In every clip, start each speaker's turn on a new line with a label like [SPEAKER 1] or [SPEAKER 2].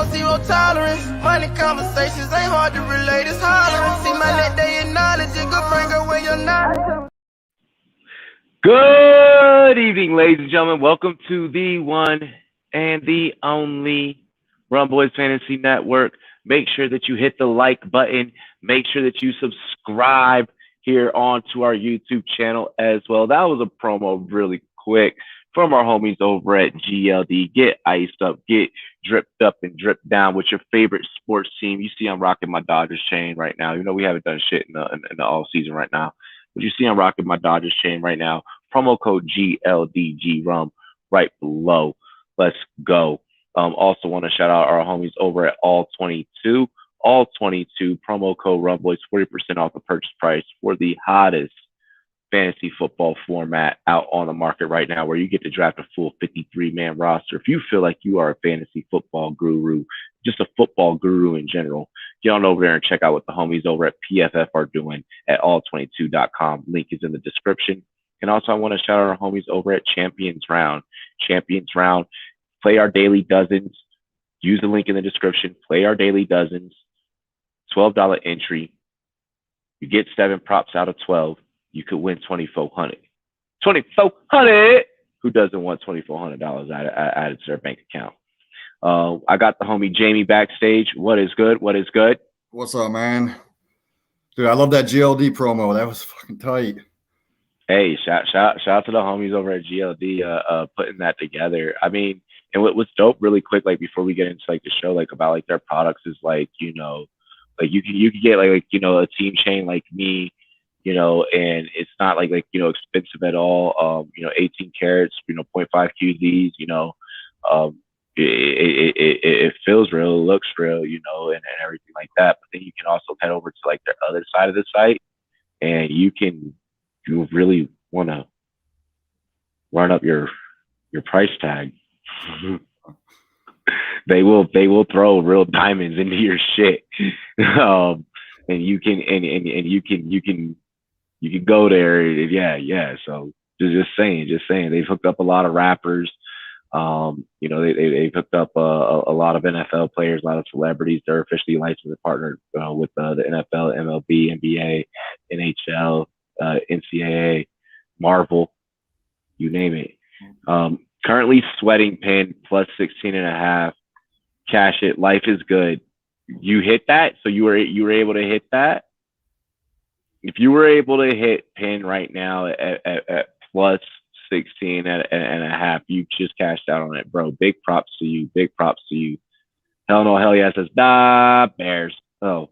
[SPEAKER 1] want zero tolerance. Money conversations ain't hard to relate, it's hollering. See my net, they acknowledge it. Good friend, go where you're not.
[SPEAKER 2] Good evening, ladies and gentlemen. Welcome to the one and the only Rumboyz Fantasy Network. Make sure that you hit the like button. Make sure that you subscribe here onto our YouTube channel as well. That was a promo really quick from our homies over at GLD. Get iced up, get dripped up and dripped down with your favorite sports team. You see I'm rocking my Dodgers chain right now. You know we haven't done shit in the all season right now. But you see I'm rocking my Dodgers chain right now. Promo code GLDGRUM right below. Let's go. Also want to shout out our homies over at All 22. All 22 promo code Rumboyz, 40% off the purchase price for the hottest fantasy football format out on the market right now, where you get to draft a full 53-man roster. If you feel like you are a fantasy football guru, just a football guru in general, get on over there and check out what the homies over at PFF are doing at all22.com. Link is in the description. And also I want to shout out our homies over at Champions Round. Champions Round. Play our daily dozens. Use the link in the description. Play our daily dozens. $12 entry. You get 7 props out of 12. You could win $2,400. $2,400. Who doesn't want $2,400 added to their bank account? I got the homie Jamie backstage. What is good? What is good?
[SPEAKER 3] What's up, man? Dude, I love that GLD promo. That was fucking tight.
[SPEAKER 2] Hey, shout out to the homies over at GLD putting that together. I mean, and what's dope really quick, like before we get into like the show, like about like their products is like, you know, like you can get like you know, a team chain like me, you know, and it's not like you know, expensive at all. You know, 18 carats, you know, 0.5 QZs, you know, it feels real, it looks real, you know, and everything like that. But then you can also head over to like their other side of the site, and you really want to run up your price tag. They will throw real diamonds into your shit, and you can go there. Yeah. So just saying, they've hooked up a lot of rappers. You know, they've hooked up a lot of NFL players, a lot of celebrities. They're officially licensed and partnered with the NFL, MLB, NBA, NHL, NCAA, Marvel, you name it. Currently sweating pin plus 16.5. Cash it. Life is good. You hit that, so you were able to hit that. If you were able to hit pin right now at plus 16.5, you just cashed out on it, bro. Big props to you. Big props to you. Hell no, hell yeah. Says Bears. Oh,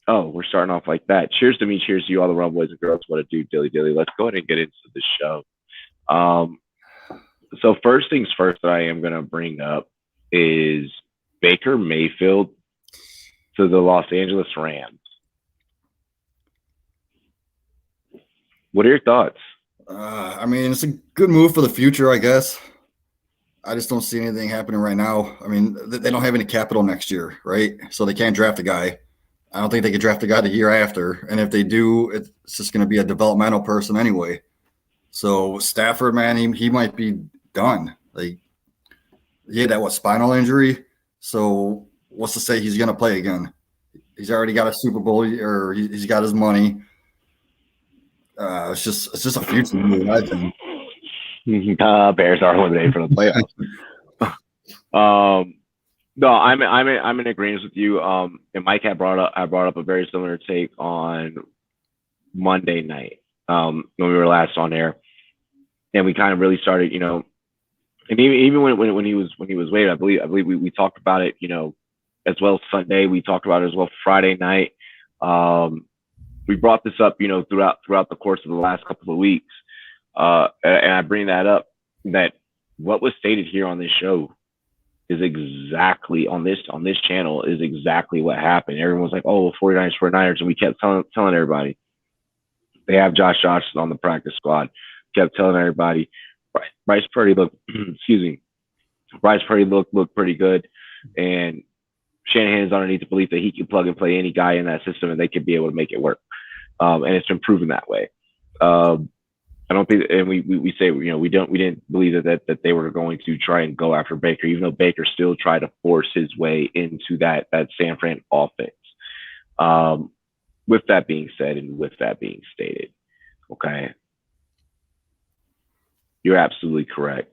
[SPEAKER 2] we're starting off like that. Cheers to me. Cheers to you, all the Rumboyz and girls. What a do, dilly. Let's go ahead and get into the show. So first things first that I am going to bring up is Baker Mayfield to the Los Angeles Rams. What are your thoughts?
[SPEAKER 3] I mean, it's a good move for the future, I guess. I just don't see anything happening right now. I mean, they don't have any capital next year, right? So they can't draft a guy. I don't think they could draft a guy the year after. And if they do, it's just going to be a developmental person anyway. So Stafford, man, he might be done. Like, he had that spinal injury. So what's to say he's going to play again? He's already got a Super Bowl, or he's got his money. It's just a future move, I think.
[SPEAKER 2] Bears are eliminated from the playoffs. No, I'm in agreement with you. And Mike had brought up a very similar take on Monday night when we were last on air, and we kind of really started, you know, and even when he was waived, I believe we talked about it, you know, as well Sunday. We talked about it as well Friday night. We brought this up, you know, throughout the course of the last couple of weeks, and I bring that up that what was stated here on this show is exactly on this channel is exactly what happened. Everyone's like, oh, 49ers, and we kept telling everybody they have Josh Johnson on the practice squad. Kept telling everybody Bryce Purdy looked pretty good, and Shanahan's underneath the belief that he can plug and play any guy in that system and they could be able to make it work. And it's been proven that way. I don't think, and we say, we didn't believe that they were going to try and go after Baker, even though Baker still tried to force his way into that San Fran offense. With that being said, and with that being stated, okay, you're absolutely correct.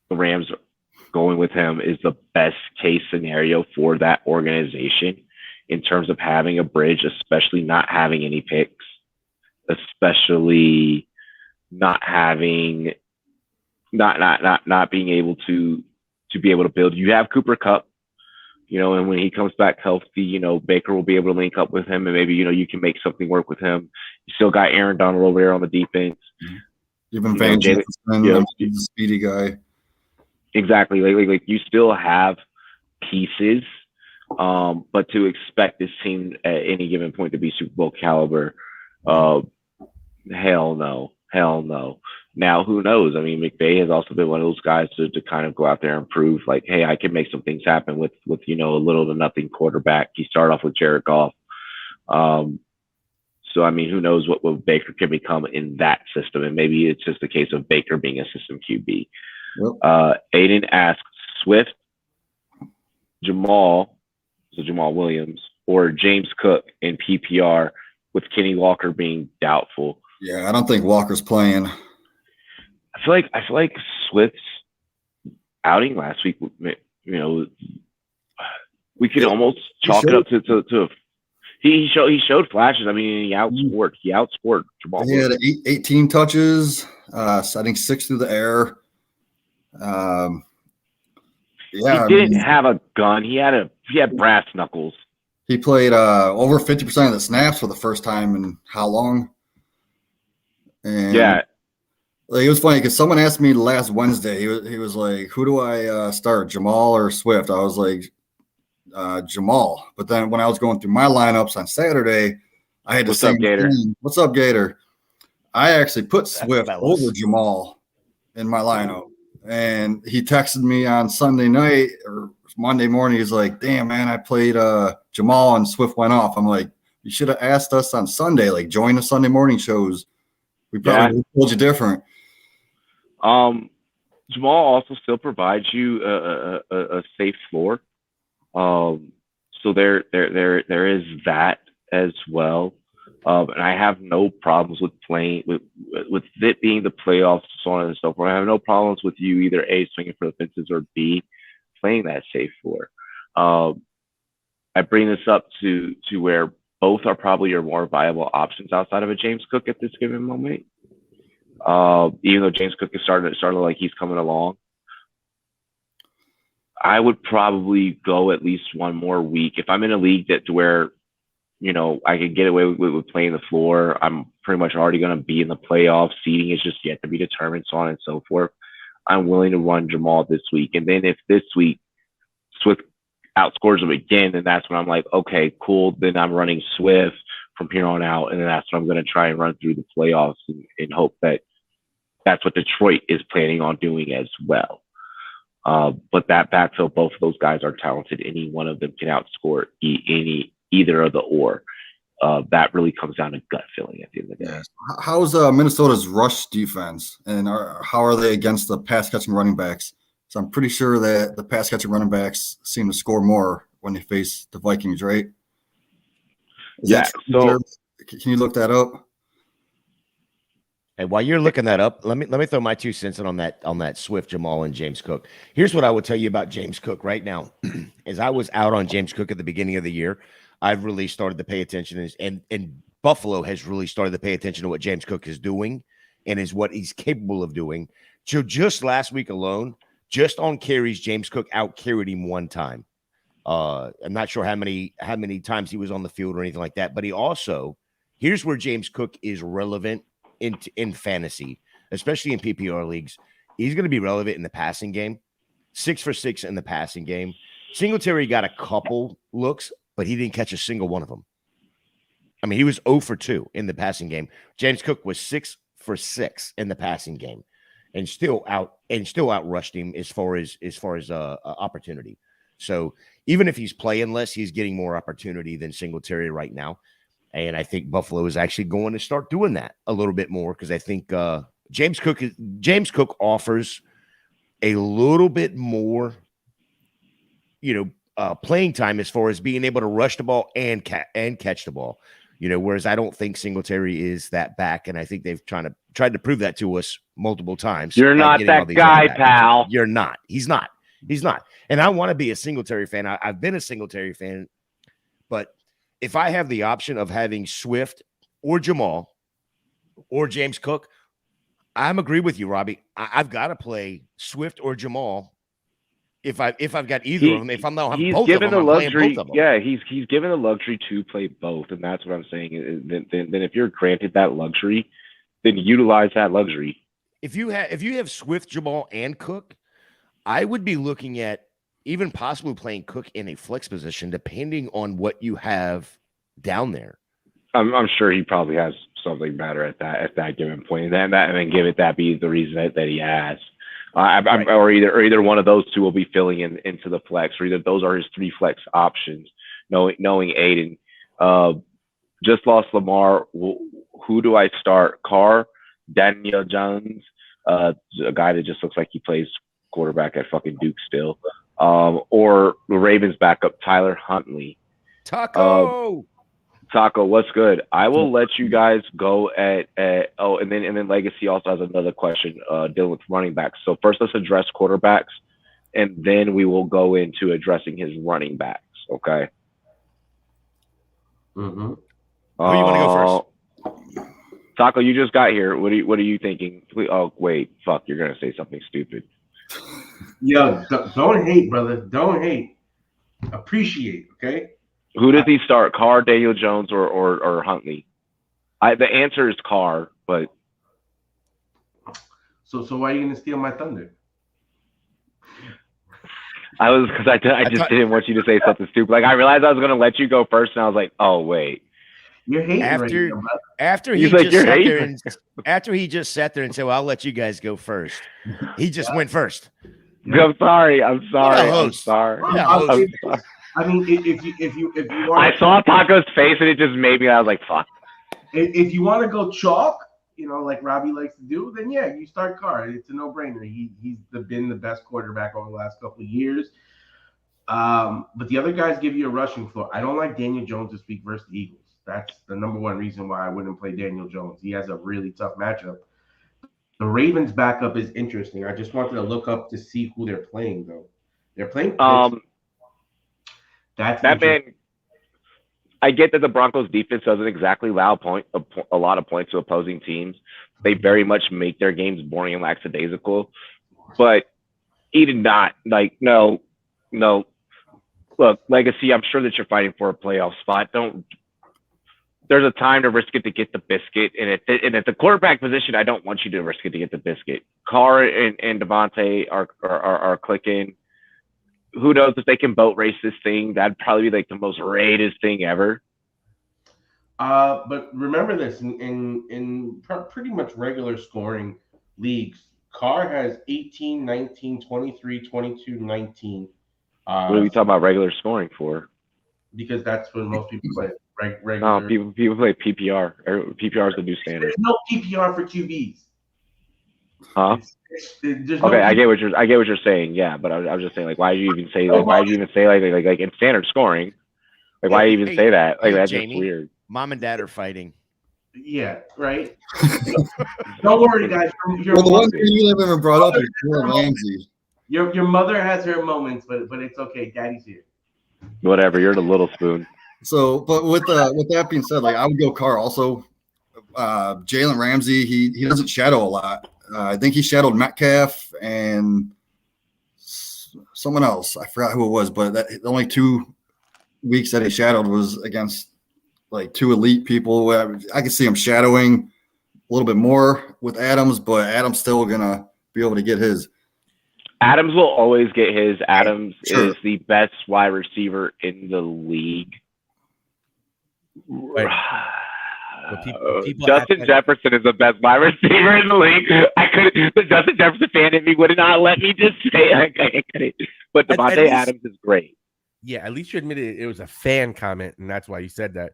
[SPEAKER 2] The Rams going with him is the best case scenario for that organization in terms of having a bridge, especially not having any picks, especially not having not being able to be able to build. You have Cooper Kupp, and when he comes back healthy, Baker will be able to link up with him, and maybe you can make something work with him. You still got Aaron Donald over there on the defense.
[SPEAKER 3] Even Van Jefferson, he's a speedy guy.
[SPEAKER 2] Exactly. Like you still have pieces, but to expect this team at any given point to be Super Bowl caliber, hell no. Now, who knows? I mean, McVay has also been one of those guys to kind of go out there and prove, like, hey, I can make some things happen with a little to nothing quarterback. He started off with Jared Goff. So, I mean, who knows what Baker can become in that system. And maybe it's just a case of Baker being a system QB. Yep. Aiden asks, Swift, Jamal Williams, or James Cook in PPR with Kenny Walker being doubtful.
[SPEAKER 3] Yeah, I don't think Walker's playing.
[SPEAKER 2] I feel like Swift's outing last week, we could almost chalk it up to he showed flashes. I mean, he outscored Jamal.
[SPEAKER 3] He had 18 touches, I think 6 through the air.
[SPEAKER 2] He didn't have a gun. He had brass knuckles.
[SPEAKER 3] He played over 50% of the snaps for the first time in how long? And
[SPEAKER 2] yeah,
[SPEAKER 3] it was funny because someone asked me last Wednesday. He was like, "Who do I start, Jamal or Swift?" I was like, Jamal. But then when I was going through my lineups on Saturday, I had to say, "What's up, Gator?" I actually put Swift over Jamal in my lineup. And he texted me on Sunday night or Monday morning. He's like, "Damn, man, I played Jamal and Swift went off." I'm like, "You should have asked us on Sunday, like join the Sunday morning shows. We probably told you different."
[SPEAKER 2] Jamal also still provides you a safe floor. So there is that as well. And I have no problems with playing with it being the playoffs, so on and so forth. I have no problems with you either A, swinging for the fences, or B, playing that safe floor. I bring this up to where both are probably your more viable options outside of a James Cook at this given moment. Even though James Cook is starting like he's coming along, I would probably go at least one more week. If I'm in a league to where I could get away with playing the floor, I'm pretty much already going to be in the playoffs. Seeding is just yet to be determined, so on and so forth. I'm willing to run Jamal this week. And then if this week Swift outscores him again, then that's when I'm like, okay, cool. Then I'm running Swift from here on out. And then that's what I'm going to try and run through the playoffs and hope that that's what Detroit is planning on doing as well. But that backfield, both of those guys are talented. Any one of them can outscore either of the or. That really comes down to gut feeling at the end of the day.
[SPEAKER 3] How's Minnesota's rush defense, and how are they against the pass-catching running backs? So I'm pretty sure that the pass-catching running backs seem to score more when they face the Vikings, right?
[SPEAKER 2] So
[SPEAKER 3] can you look that up?
[SPEAKER 4] Hey, while you're looking that up, let me throw my 2 cents in on that Swift, Jamal, and James Cook. Here's what I would tell you about James Cook right now. As I was out on James Cook at the beginning of the year, I've really started to pay attention, and Buffalo has really started to pay attention to what James Cook is doing and is what he's capable of doing. So just last week alone, just on carries, James Cook out-carried him 1 time. I'm not sure how many times he was on the field or anything like that, but he also, here's where James Cook is relevant in fantasy, especially in PPR leagues. He's going to be relevant in the passing game. 6 for 6 in the passing game. Singletary got a couple looks, but he didn't catch a single one of them. I mean, he was 0 for 2 in the passing game. James Cook was 6 for 6 in the passing game, and still outrushed him as far as opportunity. So even if he's playing less, he's getting more opportunity than Singletary right now. And I think Buffalo is actually going to start doing that a little bit more because I think James Cook offers a little bit more, playing time as far as being able to rush the ball and catch the ball. Whereas I don't think Singletary is that back, and I think they've tried to prove that to us multiple times.
[SPEAKER 2] You're not that guy, pal.
[SPEAKER 4] You're not. He's not. And I want to be a Singletary fan. I've been a Singletary fan, but if I have the option of having Swift or Jamal or James Cook, I'm agree with you, Robbie. I've got to play Swift or Jamal. If I've got either of them, if I'm not having both of them, I'm playing both of them.
[SPEAKER 2] Yeah, he's given the luxury to play both, and that's what I'm saying. Then if you're granted that luxury, then utilize that luxury.
[SPEAKER 4] If you have Swift, Jamal, and Cook, I would be looking at even possibly playing Cook in a flex position, depending on what you have down there.
[SPEAKER 2] I'm sure he probably has something better at that given point, and then give it that be the reason that he has.
[SPEAKER 4] Right.
[SPEAKER 2] Or either one of those two will be filling into the flex, or either those are his 3 flex options. Knowing Aiden, just lost Lamar. Who do I start? Carr, Daniel Jones, a guy that just looks like he plays quarterback at fucking Duke still, or the Ravens backup Tyler Huntley. Taco, what's good? I will let you guys go and then Legacy also has another question dealing with running backs. So first let's address quarterbacks, and then we will go into addressing his running backs. Okay.
[SPEAKER 5] Mm-hmm.
[SPEAKER 4] Who you want to go first?
[SPEAKER 2] Taco, you just got here. What are you thinking? Oh wait, fuck! You're gonna say something stupid.
[SPEAKER 5] Yo, don't hate, brother. Don't hate. Appreciate. Okay.
[SPEAKER 2] Who does he start? Carr, Daniel Jones, or Huntley? The answer is Carr, but
[SPEAKER 5] so why are you gonna steal my thunder?
[SPEAKER 2] Because I just didn't want you to say something stupid. Like I realized I was gonna let you go first, and I was like, oh wait.
[SPEAKER 5] You're hating
[SPEAKER 4] after he just sat there and said, well, I'll let you guys go first. He just went first.
[SPEAKER 2] I'm sorry. I
[SPEAKER 5] mean, if you want,
[SPEAKER 2] I saw Taco's face and it just made me. I was like, "Fuck."
[SPEAKER 5] If you want to go chalk, like Robbie likes to do, then yeah, you start Carr. It's a no-brainer. He's been the best quarterback over the last couple of years. But the other guys give you a rushing floor. I don't like Daniel Jones this week versus the Eagles. That's the number one reason why I wouldn't play Daniel Jones. He has a really tough matchup. The Ravens backup is interesting. I just wanted to look up to see who they're playing, though. They're playing. That
[SPEAKER 2] man. I get that the Broncos defense doesn't exactly allow a lot of points to opposing teams. They very much make their games boring and lackadaisical. But he did not no. Look, Legacy, I'm sure that you're fighting for a playoff spot. There's a time to risk it to get the biscuit. And at the quarterback position, I don't want you to risk it to get the biscuit. Carr and Devontae are clicking. Who knows if they can boat race this thing? That'd probably be like the most rated thing ever.
[SPEAKER 5] But remember this, in pretty much regular scoring leagues, Carr has 18, 19, 23, 22, 19.
[SPEAKER 2] What are we talking about regular scoring for?
[SPEAKER 5] Because that's what most people play. Regular.
[SPEAKER 2] No, people play PPR. PPR is the new standard.
[SPEAKER 5] There's no PPR for QBs.
[SPEAKER 2] Huh? Okay, I get what you're saying. Yeah, but I was just saying, like, why did you even say like in standard scoring? Like, why do you even say that? Like, that's
[SPEAKER 4] Jamie,
[SPEAKER 2] just weird.
[SPEAKER 4] Mom and dad are fighting.
[SPEAKER 5] Yeah, right. Don't worry, guys.
[SPEAKER 3] The one thing you haven't even brought up is Jalen Ramsey.
[SPEAKER 5] Your mother has her moments, but it's okay. Daddy's here.
[SPEAKER 2] Whatever. You're the little spoon.
[SPEAKER 3] So, but with that being said, like I would go Carr also. Jalen Ramsey, he doesn't shadow a lot. I think he shadowed Metcalf and someone else. I forgot who it was, but the only 2 weeks that he shadowed was against like 2 elite people. I could see him shadowing a little bit more with Adams, but Adams still gonna be able to get his.
[SPEAKER 2] Adams will always get his. Adams
[SPEAKER 3] sure.
[SPEAKER 2] is the best wide receiver in the league.
[SPEAKER 6] Right. People
[SPEAKER 2] Justin Jefferson is the best wide receiver in the league. The Justin Jefferson fan in me would not let me just say I couldn't. But Devontae Adams is great.
[SPEAKER 6] Yeah, at least you admitted it was a fan comment, and that's why you said that.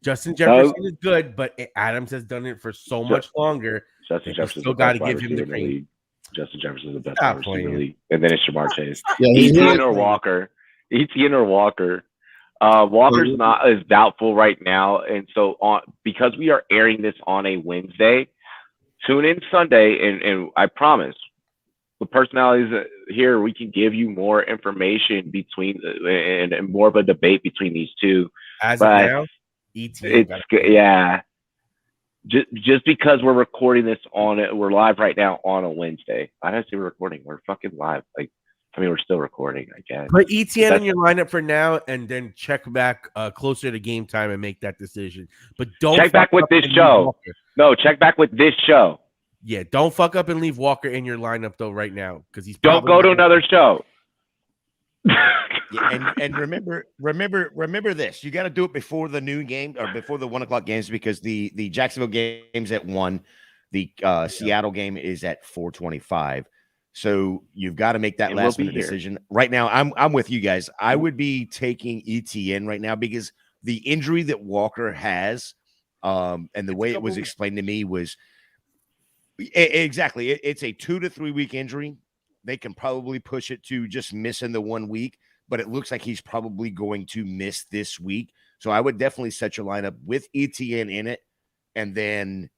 [SPEAKER 6] Justin Jefferson is good, but Adams has done it for so much longer.
[SPEAKER 2] Justin Jefferson
[SPEAKER 6] still got to give him the cream.
[SPEAKER 2] Justin Jefferson is the best wide receiver in the league, and then it's Jamar Chase.
[SPEAKER 3] Yeah,
[SPEAKER 2] Etienne or Walker. Etienne or Walker. Walker's not as doubtful right now, and so because we are airing this on a Wednesday, tune in Sunday, and I promise, the personalities here, we can give you more information and more of a debate between these two.
[SPEAKER 6] As of now, Etienne.
[SPEAKER 2] Yeah. Just because we're recording this we're live right now on a Wednesday. I don't say we're recording. We're fucking live. We're still recording, I guess.
[SPEAKER 6] Put Etienne in your lineup for now, and then check back closer to game time and make that decision. But don't
[SPEAKER 2] check back with this show. No, check back with this show.
[SPEAKER 6] Yeah, don't fuck up and leave Walker in your lineup though right now because he's.
[SPEAKER 2] Don't go to another show.
[SPEAKER 4] Yeah, and remember this. You got to do it before the noon game or before the 1 o'clock games because the Jacksonville game's at 1. The Seattle game is at 4:25. So you've got to make that last minute decision. Right now, I'm with you guys. I would be taking ETN right now because the injury that Walker has, and the way it was explained to me was exactly it's a 2 to 3 week injury. They can probably push it to just missing the 1 week, but it looks like he's probably going to miss this week. So I would definitely set your lineup with ETN in it, and then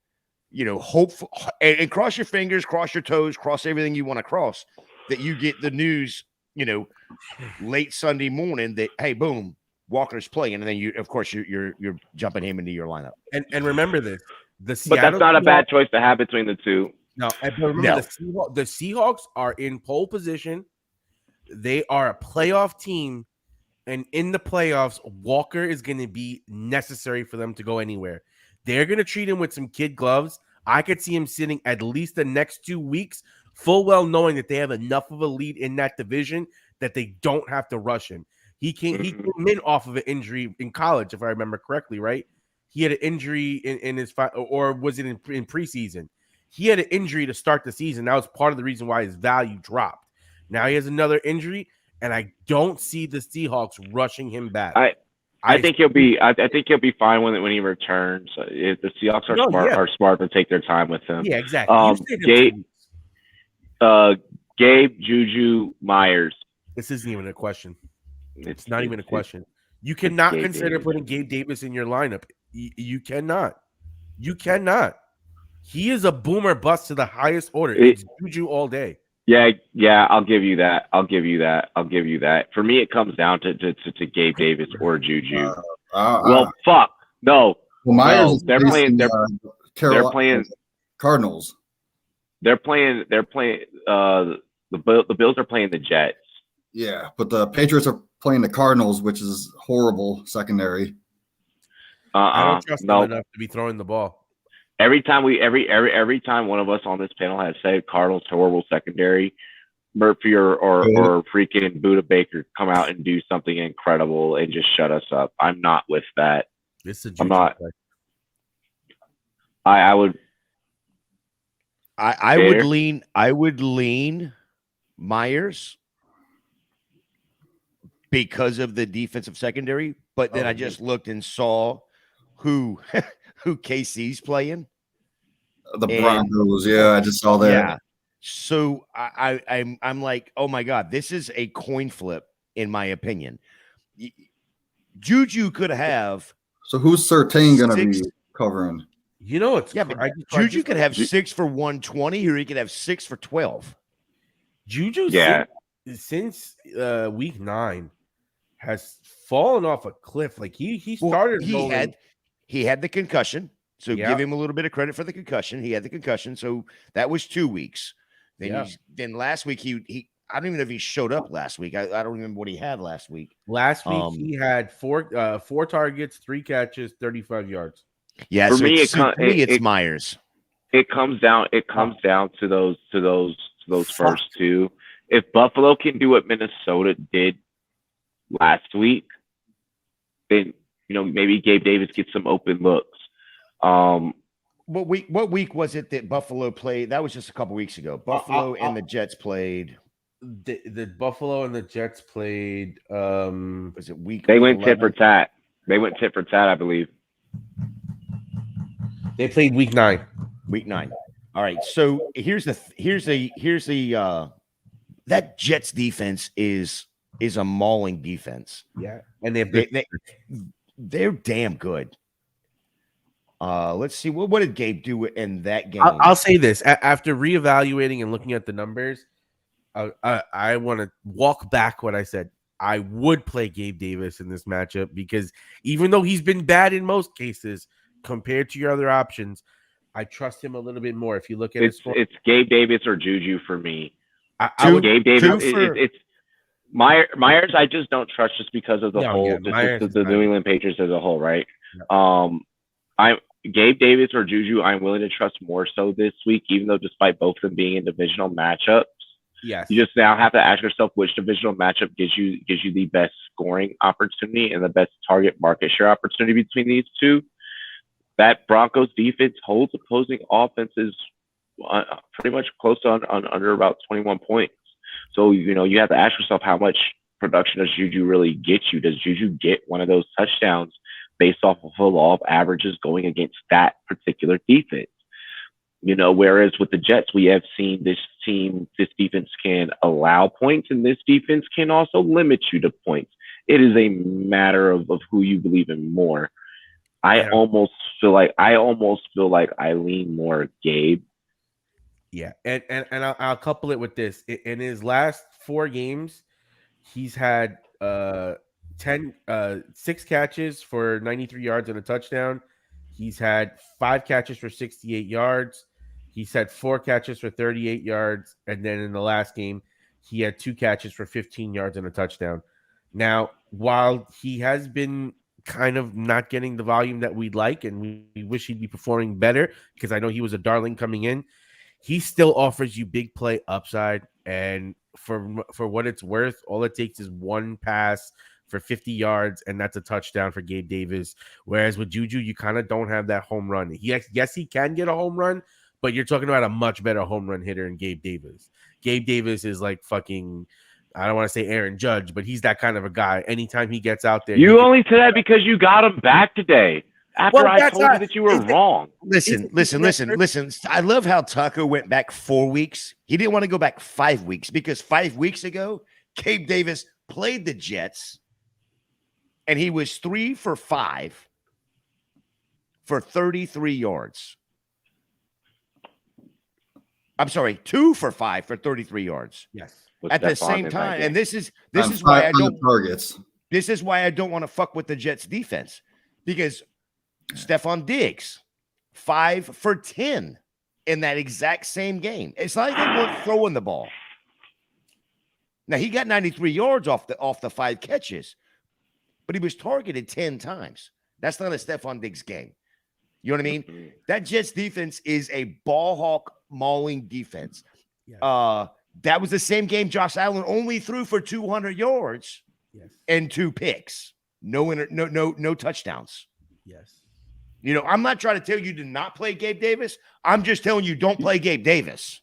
[SPEAKER 4] hope and cross your fingers, cross your toes, cross everything you want to cross that you get the news, late Sunday morning that hey, boom, Walker's playing, and then you're jumping him into your lineup.
[SPEAKER 6] And remember this,
[SPEAKER 2] but that's not a bad choice to have between the two.
[SPEAKER 6] No, but remember the Seahawks are in pole position. They are a playoff team, and in the playoffs, Walker is going to be necessary for them to go anywhere. They're going to treat him with some kid gloves. I could see him sitting at least the next 2 weeks, full well knowing that they have enough of a lead in that division that they don't have to rush him. He came in off of an injury in college, if I remember correctly, right? He had an injury in his or was it in preseason? He had an injury to start the season. That was part of the reason why his value dropped. Now he has another injury, and I don't see the Seahawks rushing him back.
[SPEAKER 2] I think he'll be. I think he'll be fine when he returns. If the Seahawks are smart to take their time with him.
[SPEAKER 6] Yeah, exactly.
[SPEAKER 2] Gabe, Juju, Myers.
[SPEAKER 6] This isn't even a question. It's not even a question. You cannot consider putting Gabe Davis in your lineup. You cannot. You cannot. He is a boomer bust to the highest order. It's Juju all day.
[SPEAKER 2] Yeah, I'll give you that. For me, it comes down to Gabe Davis or Juju. Well, fuck. No.
[SPEAKER 3] Well, Myers
[SPEAKER 2] they're playing
[SPEAKER 3] Cardinals.
[SPEAKER 2] They're playing the Bills are playing the Jets.
[SPEAKER 3] Yeah, but the Patriots are playing the Cardinals, which is horrible secondary.
[SPEAKER 6] I don't trust them enough to be throwing the ball.
[SPEAKER 2] Every time one of us on this panel has said Cardinals horrible secondary, Murphy or freaking Buda Baker come out and do something incredible and just shut us up. I'm not with that. I'm not. I would
[SPEAKER 4] lean Myers because of the defensive secondary, but then I just looked and saw who KC's playing.
[SPEAKER 3] The Broncos, I just saw that.
[SPEAKER 4] Yeah. So I'm like, oh my God, this is a coin flip, in my opinion. Juju could have.
[SPEAKER 3] So who's Surtain going to be covering?
[SPEAKER 6] But
[SPEAKER 4] Juju could have 6 for 120, or he could have 6 for 12.
[SPEAKER 6] Juju, since week 9, has fallen off a cliff. Like he started.
[SPEAKER 4] He had the concussion. So give him a little bit of credit for the concussion. He had the concussion. So that was 2 weeks. Then last week he I don't even know if he showed up last week. I don't remember what he had last week.
[SPEAKER 6] Last week he had four targets, 3 catches, 35 yards.
[SPEAKER 4] Yeah,
[SPEAKER 2] for
[SPEAKER 4] so
[SPEAKER 2] me,
[SPEAKER 4] it's Myers.
[SPEAKER 2] It comes down to those first two. If Buffalo can do what Minnesota did last week, then maybe Gabe Davis gets some open looks.
[SPEAKER 4] What week was it that Buffalo played? That was just a couple weeks ago. Buffalo and the Jets played.
[SPEAKER 6] The Buffalo and the Jets played.
[SPEAKER 4] Was it week?
[SPEAKER 2] They went tit for tat. I believe.
[SPEAKER 6] They played week 9.
[SPEAKER 4] Week 9. All right. So here's the that Jets defense is a mauling defense.
[SPEAKER 6] Yeah, and
[SPEAKER 4] they're damn good. Let's see what did Gabe do in that game?
[SPEAKER 6] I'll say this after reevaluating and looking at the numbers, I want to walk back what I said. I would play Gabe Davis in this matchup because even though he's been bad in most cases compared to your other options, I trust him a little bit more. If you look at his score,
[SPEAKER 2] it's Gabe Davis or Juju for me.
[SPEAKER 6] Gabe
[SPEAKER 2] Davis. It's Myers. I just don't trust just because of the the New England Patriots as a whole, right? Yeah. I'm Gabe Davis or Juju. I'm willing to trust more so this week, even though despite both of them being in divisional matchups.
[SPEAKER 6] Yes.
[SPEAKER 2] You just now have to ask yourself which divisional matchup gives you the best scoring opportunity and the best target market share opportunity between these two. That Broncos defense holds opposing offenses pretty much close to under about 21 points. So, you have to ask yourself how much production does Juju really get you? Does Juju get one of those touchdowns based off of a law of averages going against that particular defense? Whereas with the Jets, we have seen this defense can allow points, and this defense can also limit you to points. It is a matter of who you believe in more. I almost feel like I lean more Gabe.
[SPEAKER 6] Yeah, and I'll couple it with this. In his last 4 games, he's had 6 catches for 93 yards and a touchdown. He's had 5 catches for 68 yards. He's had 4 catches for 38 yards. And then in the last game, he had 2 catches for 15 yards and a touchdown. Now, while he has been kind of not getting the volume that we'd like, and we wish he'd be performing better because I know he was a darling coming in, he still offers you big play upside. And for what it's worth, all it takes is one pass for 50 yards, and that's a touchdown for Gabe Davis. Whereas with Juju, you kind of don't have that home run. Yes, he can get a home run, but you're talking about a much better home run hitter than Gabe Davis. Gabe Davis is like fucking, I don't want to say Aaron Judge, but he's that kind of a guy. Anytime he gets out there.
[SPEAKER 2] You only said that because you got him back today. After I told you that you were wrong.
[SPEAKER 4] Listen. I love how Taco went back 4 weeks. He didn't want to go back 5 weeks because 5 weeks ago, Gabe Davis played the Jets and he was 3 for 5 for 33 yards. I'm sorry, 2 for 5 for 33 yards.
[SPEAKER 6] Yes.
[SPEAKER 4] At the same time, and this is why I don't
[SPEAKER 3] targets.
[SPEAKER 4] This is why I don't want to fuck with the Jets defense, because Stephon Diggs 5 for 10 in that exact same game. It's not like they weren't throwing the ball. Now he got 93 yards off the 5 catches, but he was targeted 10 times. That's not a Stephon Diggs game. You know what I mean? That Jets defense is a ball hawk mauling defense. Yeah. That was the same game Josh Allen only threw for 200 yards and 2 picks. No touchdowns.
[SPEAKER 6] Yes.
[SPEAKER 4] I'm not trying to tell you to not play Gabe Davis. I'm just telling you don't play Gabe Davis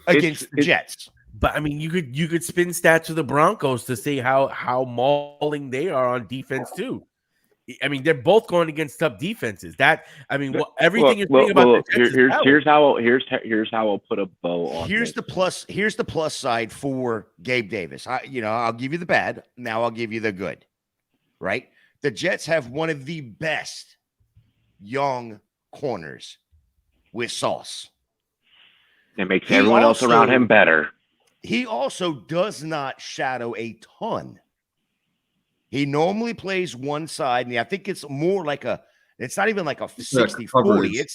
[SPEAKER 4] against the Jets.
[SPEAKER 6] But I mean, you could spin stats to the Broncos to see how mauling they are on defense too. I mean, they're both going against tough defenses. Everything you're saying about the Jets
[SPEAKER 2] here's how I'll put a bow on.
[SPEAKER 4] Here's the plus side for Gabe Davis. I'll give you the bad. Now I'll give you the good. Right? The Jets have one of the best young corners with Sauce.
[SPEAKER 2] It makes everyone else around him better.
[SPEAKER 4] He also does not shadow a ton. He normally plays one side, and I think it's more like it's not even like a 60-40.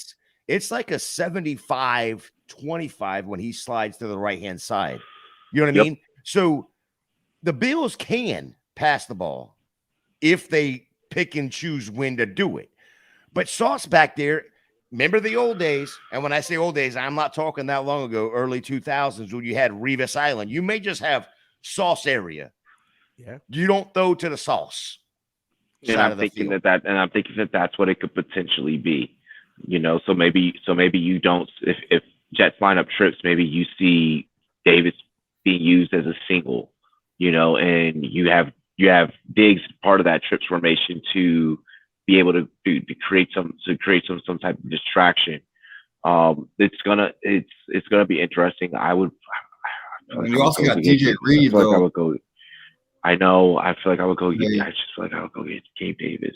[SPEAKER 4] It's like a 75-25 when he slides to the right-hand side. You know what I mean? So the Bills can pass the ball if they pick and choose when to do it. But Sauce back there, remember the old days? And when I say old days, I'm not talking that long ago, early 2000s, when you had Revis Island. You may just have Sauce area.
[SPEAKER 6] Yeah,
[SPEAKER 4] you don't throw to the Sauce.
[SPEAKER 2] And I'm thinking that that's what it could potentially be. So maybe you don't. If Jets line up trips, maybe you see Davis being used as a single. And you have Diggs part of that trips formation to be able to create some type of distraction. It's gonna be interesting. I
[SPEAKER 3] You also got DJ Reed, though.
[SPEAKER 2] I would go. I know. I feel like I would go. I just feel like I would go get Gabe Davis.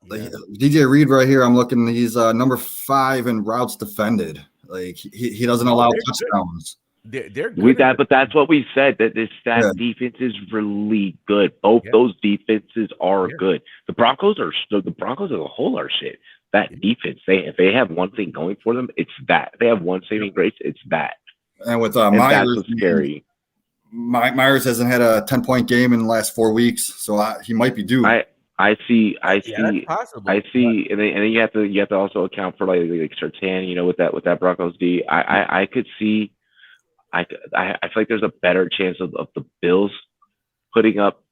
[SPEAKER 3] Like, DJ Reed right here. I'm looking. He's number 5 in routes defended. Like he doesn't allow touchdowns.
[SPEAKER 6] They're good
[SPEAKER 2] but that's what we said. That defense is really good. Both those defenses are good. The Broncos as a whole are shit. That defense, if they have one thing going for them, it's that. They have one saving grace, it's that.
[SPEAKER 3] And with
[SPEAKER 2] and
[SPEAKER 3] Myers,
[SPEAKER 2] that's what's scary.
[SPEAKER 3] Myers hasn't had a 10-point game in the last 4 weeks, so he might be due.
[SPEAKER 2] I see,
[SPEAKER 6] that's possible.
[SPEAKER 2] I see, and then you have to also account for like Surtain, with that Broncos D. I could see, I feel like there's a better chance of the Bills putting up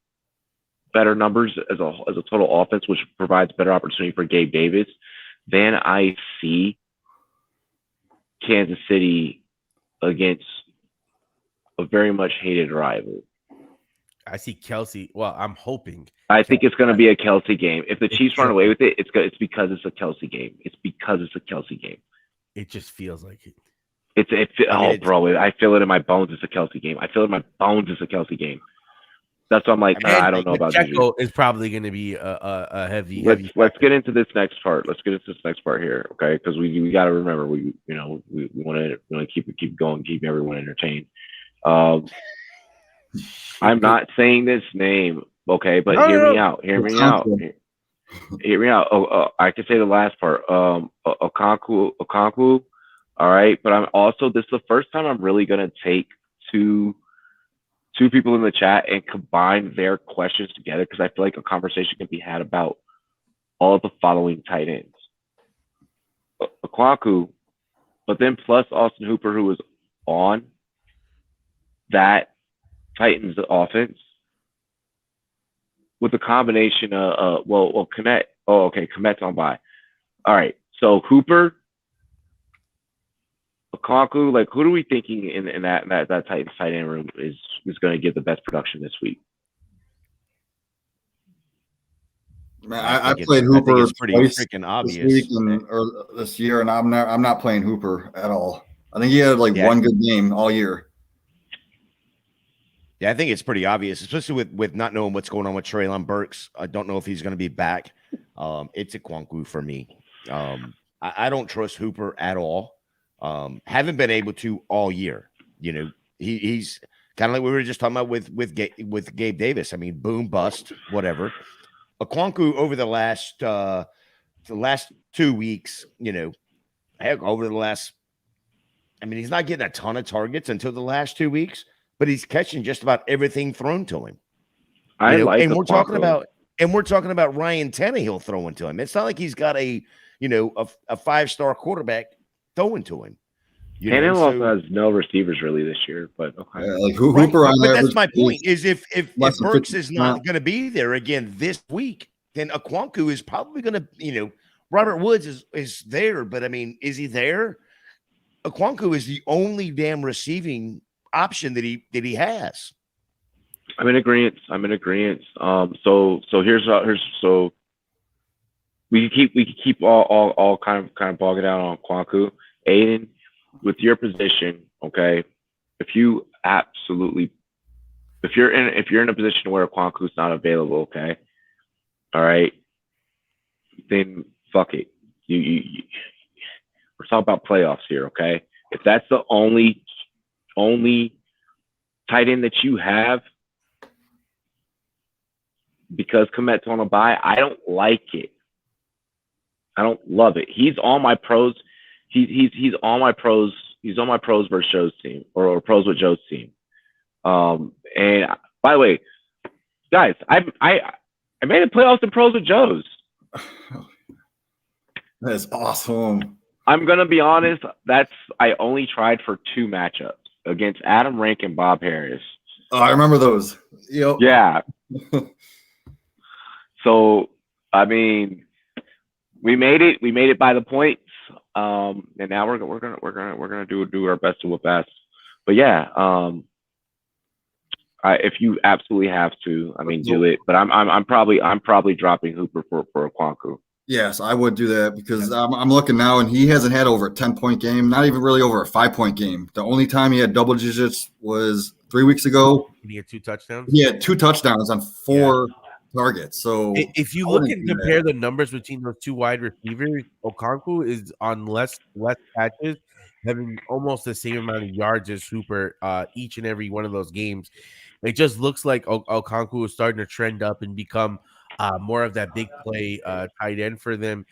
[SPEAKER 2] better numbers as a total offense, which provides better opportunity for Gabe Davis. Then I see Kansas City against a very much hated rival.
[SPEAKER 6] I see Kelsey. Well, I'm hoping.
[SPEAKER 2] I think it's going to be a Kelsey game. If the Chiefs run away with it, it's because it's a Kelsey game. It's because it's a Kelsey game.
[SPEAKER 6] It just feels like it.
[SPEAKER 2] Bro, I feel it in my bones. It's a Kelsey game. I feel it in my bones. It's a Kelsey game. That's why I'm like, I don't know about
[SPEAKER 6] Pacheco is probably going to be a heavy.
[SPEAKER 2] Let's get into this next part. Let's get into this next part here, okay? Because we got to remember we want to keep going, keep everyone entertained. I'm not saying this name, okay? But hear me out. Hear me out. Oh, I can say the last part. Okonkwo. All right, but I'm also, this is the first time I'm really gonna take two people in the chat and combine their questions together, because I feel like a conversation can be had about all the following tight ends: Okonkwo, but then plus Austin Hooper, who was on that Titans offense, with the combination of Kmet. Oh, okay, Kmet's on by. All right, so Hooper, Okonkwo, like, who are we thinking in that Titans tight end room is going to get the best production this week?
[SPEAKER 3] Man, I played Hooper.
[SPEAKER 4] It's pretty freaking obvious
[SPEAKER 3] this year, and I'm not playing Hooper at all. I think he had one good game all year.
[SPEAKER 4] Yeah, I think it's pretty obvious, especially with not knowing what's going on with Treylon Burks. I don't know if he's going to be back. It's Okonkwo for me. I don't trust Hooper at all. Haven't been able to all year. He's kind of like we were just talking about with Gabe Davis. I mean, boom, bust, whatever. Okonkwo over the last 2 weeks, heck, over the last, I mean, he's not getting a ton of targets until the last 2 weeks, but he's catching just about everything thrown to him. We're talking about Ryan Tannehill throwing to him. It's not like he's got a 5-star quarterback throwing to him.
[SPEAKER 2] Tannehill also has no receivers really this year, but okay.
[SPEAKER 3] Hooper on there.
[SPEAKER 4] But that's my point. Is if Burks is not going to be there again this week, then Okonkwo is probably going to. Robert Woods is there, but I mean, is he there? Okonkwo is the only damn receiving option that he has.
[SPEAKER 2] I'm in agreement. So we can keep all kind of bogging down on Okonkwo. Aiden, with your position, okay, if you're in a position where Okonkwo's not available, okay, all right, then fuck it. We're talking about playoffs here, okay? If that's the only tight end that you have, because Kmet's on a bye, I don't like it. I don't love it. He's on my pros. He's on my pros. He's on my pros versus Joe's team, or pros with Joe's team. And by the way, guys, I made a playoffs in pros with Joe's.
[SPEAKER 3] That is awesome.
[SPEAKER 2] I'm gonna be honest. I only tried for 2 matchups against Adam Rank and Bob Harris.
[SPEAKER 3] Oh, I remember those. Yep.
[SPEAKER 2] Yeah. So I mean, we made it by the points. And now we're gonna do our best to whoop ass. But yeah, if you absolutely have to, I mean, do it. But I'm probably dropping Hooper for Okonkwo.
[SPEAKER 3] Yes, I would do that because I'm looking now, and he hasn't had over a 10-point game, not even really over a 5-point game. The only time he had double digits was 3 weeks ago.
[SPEAKER 6] Did he get 2 touchdowns?
[SPEAKER 3] He had 2 touchdowns on 4 targets. So
[SPEAKER 6] If you
[SPEAKER 3] I
[SPEAKER 6] look
[SPEAKER 3] wouldn't
[SPEAKER 6] and
[SPEAKER 3] do
[SPEAKER 6] compare
[SPEAKER 3] that.
[SPEAKER 6] the numbers between those 2 wide receivers, Okonkwo is on less catches, having almost the same amount of yards as Hooper each and every one of those games. It just looks like Okonkwo is starting to trend up and become more of that big play tight end for them.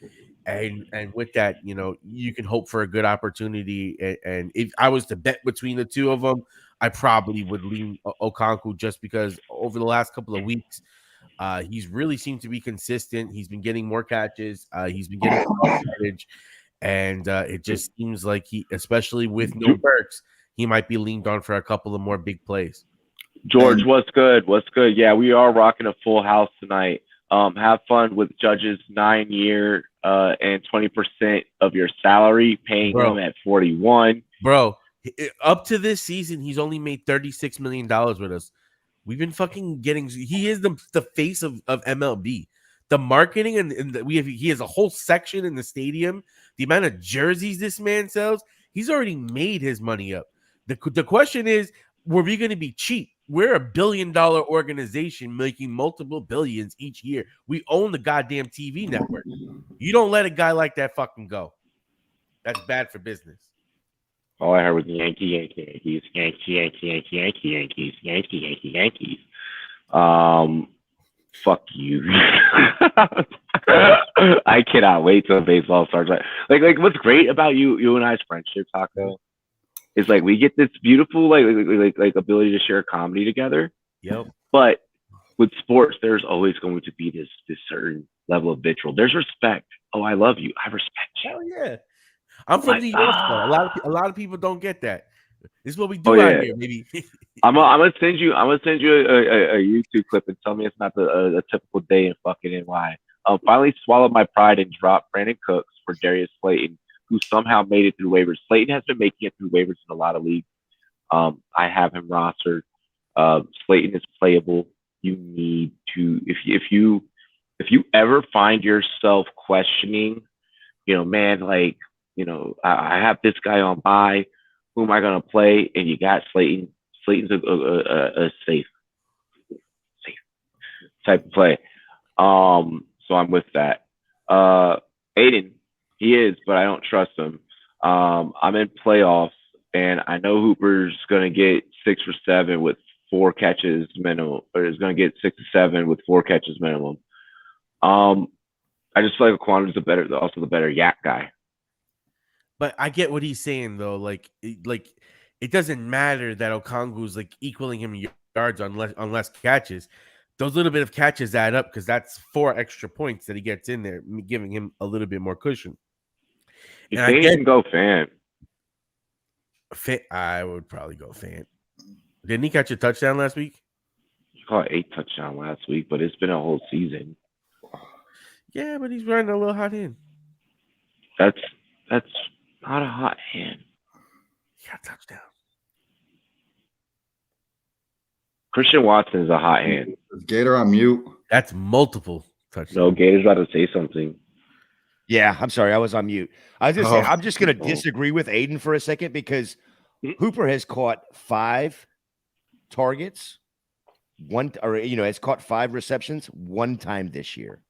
[SPEAKER 6] And with that, you can hope for a good opportunity. And if I was to bet between the two of them, I probably would lean Okonkwo just because over the last couple of weeks, he's really seemed to be consistent. He's been getting more catches. He's been getting yardage, and it just seems like he, especially with no Burks, he might be leaned on for a couple of more big plays.
[SPEAKER 2] George, what's good? What's good? Yeah, we are rocking a full house tonight. Have fun with Judge's 9-year and 20% of your salary, paying him at 41.
[SPEAKER 6] Bro, up to this season, he's only made $36 million with us. We've been fucking getting. He is the face of MLB. The marketing and he has a whole section in the stadium. The amount of jerseys this man sells, he's already made his money up. The question is, were we going to be cheap? We're a $1 billion organization making multiple billions each year. We own the goddamn TV network. You don't let a guy like that fucking go. That's bad for business.
[SPEAKER 2] All I heard was Yankees. Fuck you. I cannot wait till baseball starts. Like what's great about you and I's friendship, Taco, is like we get this beautiful like ability to share comedy together.
[SPEAKER 6] Yep.
[SPEAKER 2] But with sports, there's always going to be this certain level of vitriol. There's respect. Oh, I love you. I respect you.
[SPEAKER 6] Hell yeah. I'm from New York, though. A lot of people don't get that. This is what we do out here, baby.
[SPEAKER 2] I'm gonna send you a YouTube clip and tell me it's not a typical day in fucking NY. Finally swallowed my pride and dropped Brandon Cooks for Darius Slayton, who somehow made it through waivers. Slayton has been making it through waivers in a lot of leagues. I have him rostered. Slayton is playable. You need to if you ever find yourself questioning, man, like, I have this guy on bye. Who am I going to play? And you got Slayton. Slayton's a safe type of play. So I'm with that. Aiden, he is, but I don't trust him. I'm in playoffs, and I know Hooper's going to get 6 for 7 with 4 catches minimum, or is going to get 6 to 7 with 4 catches minimum. I just feel like Aquan is also the better yak guy.
[SPEAKER 6] But I get what he's saying though. Like it doesn't matter that Okongwu's like equaling him yards on less catches. Those little bit of catches add up because that's 4 extra points that he gets in there, giving him a little bit more cushion.
[SPEAKER 2] You think he can go Fant?
[SPEAKER 6] I would probably go Fant. Didn't he catch a touchdown last week?
[SPEAKER 2] He caught 8 touchdowns last week, but it's been a whole season.
[SPEAKER 6] Yeah, but he's running a little hot hand.
[SPEAKER 2] That's not a hot hand.
[SPEAKER 6] He got a touchdown.
[SPEAKER 2] Christian Watson is a hot hand.
[SPEAKER 3] Is Gator on mute?
[SPEAKER 6] That's multiple touchdowns.
[SPEAKER 2] No, Gator's about to say something.
[SPEAKER 4] Yeah, I'm sorry. I was on mute. I was just saying, I'm just going to disagree with Aiden for a second because Hooper has caught 5 targets, has caught 5 receptions 1 time this year.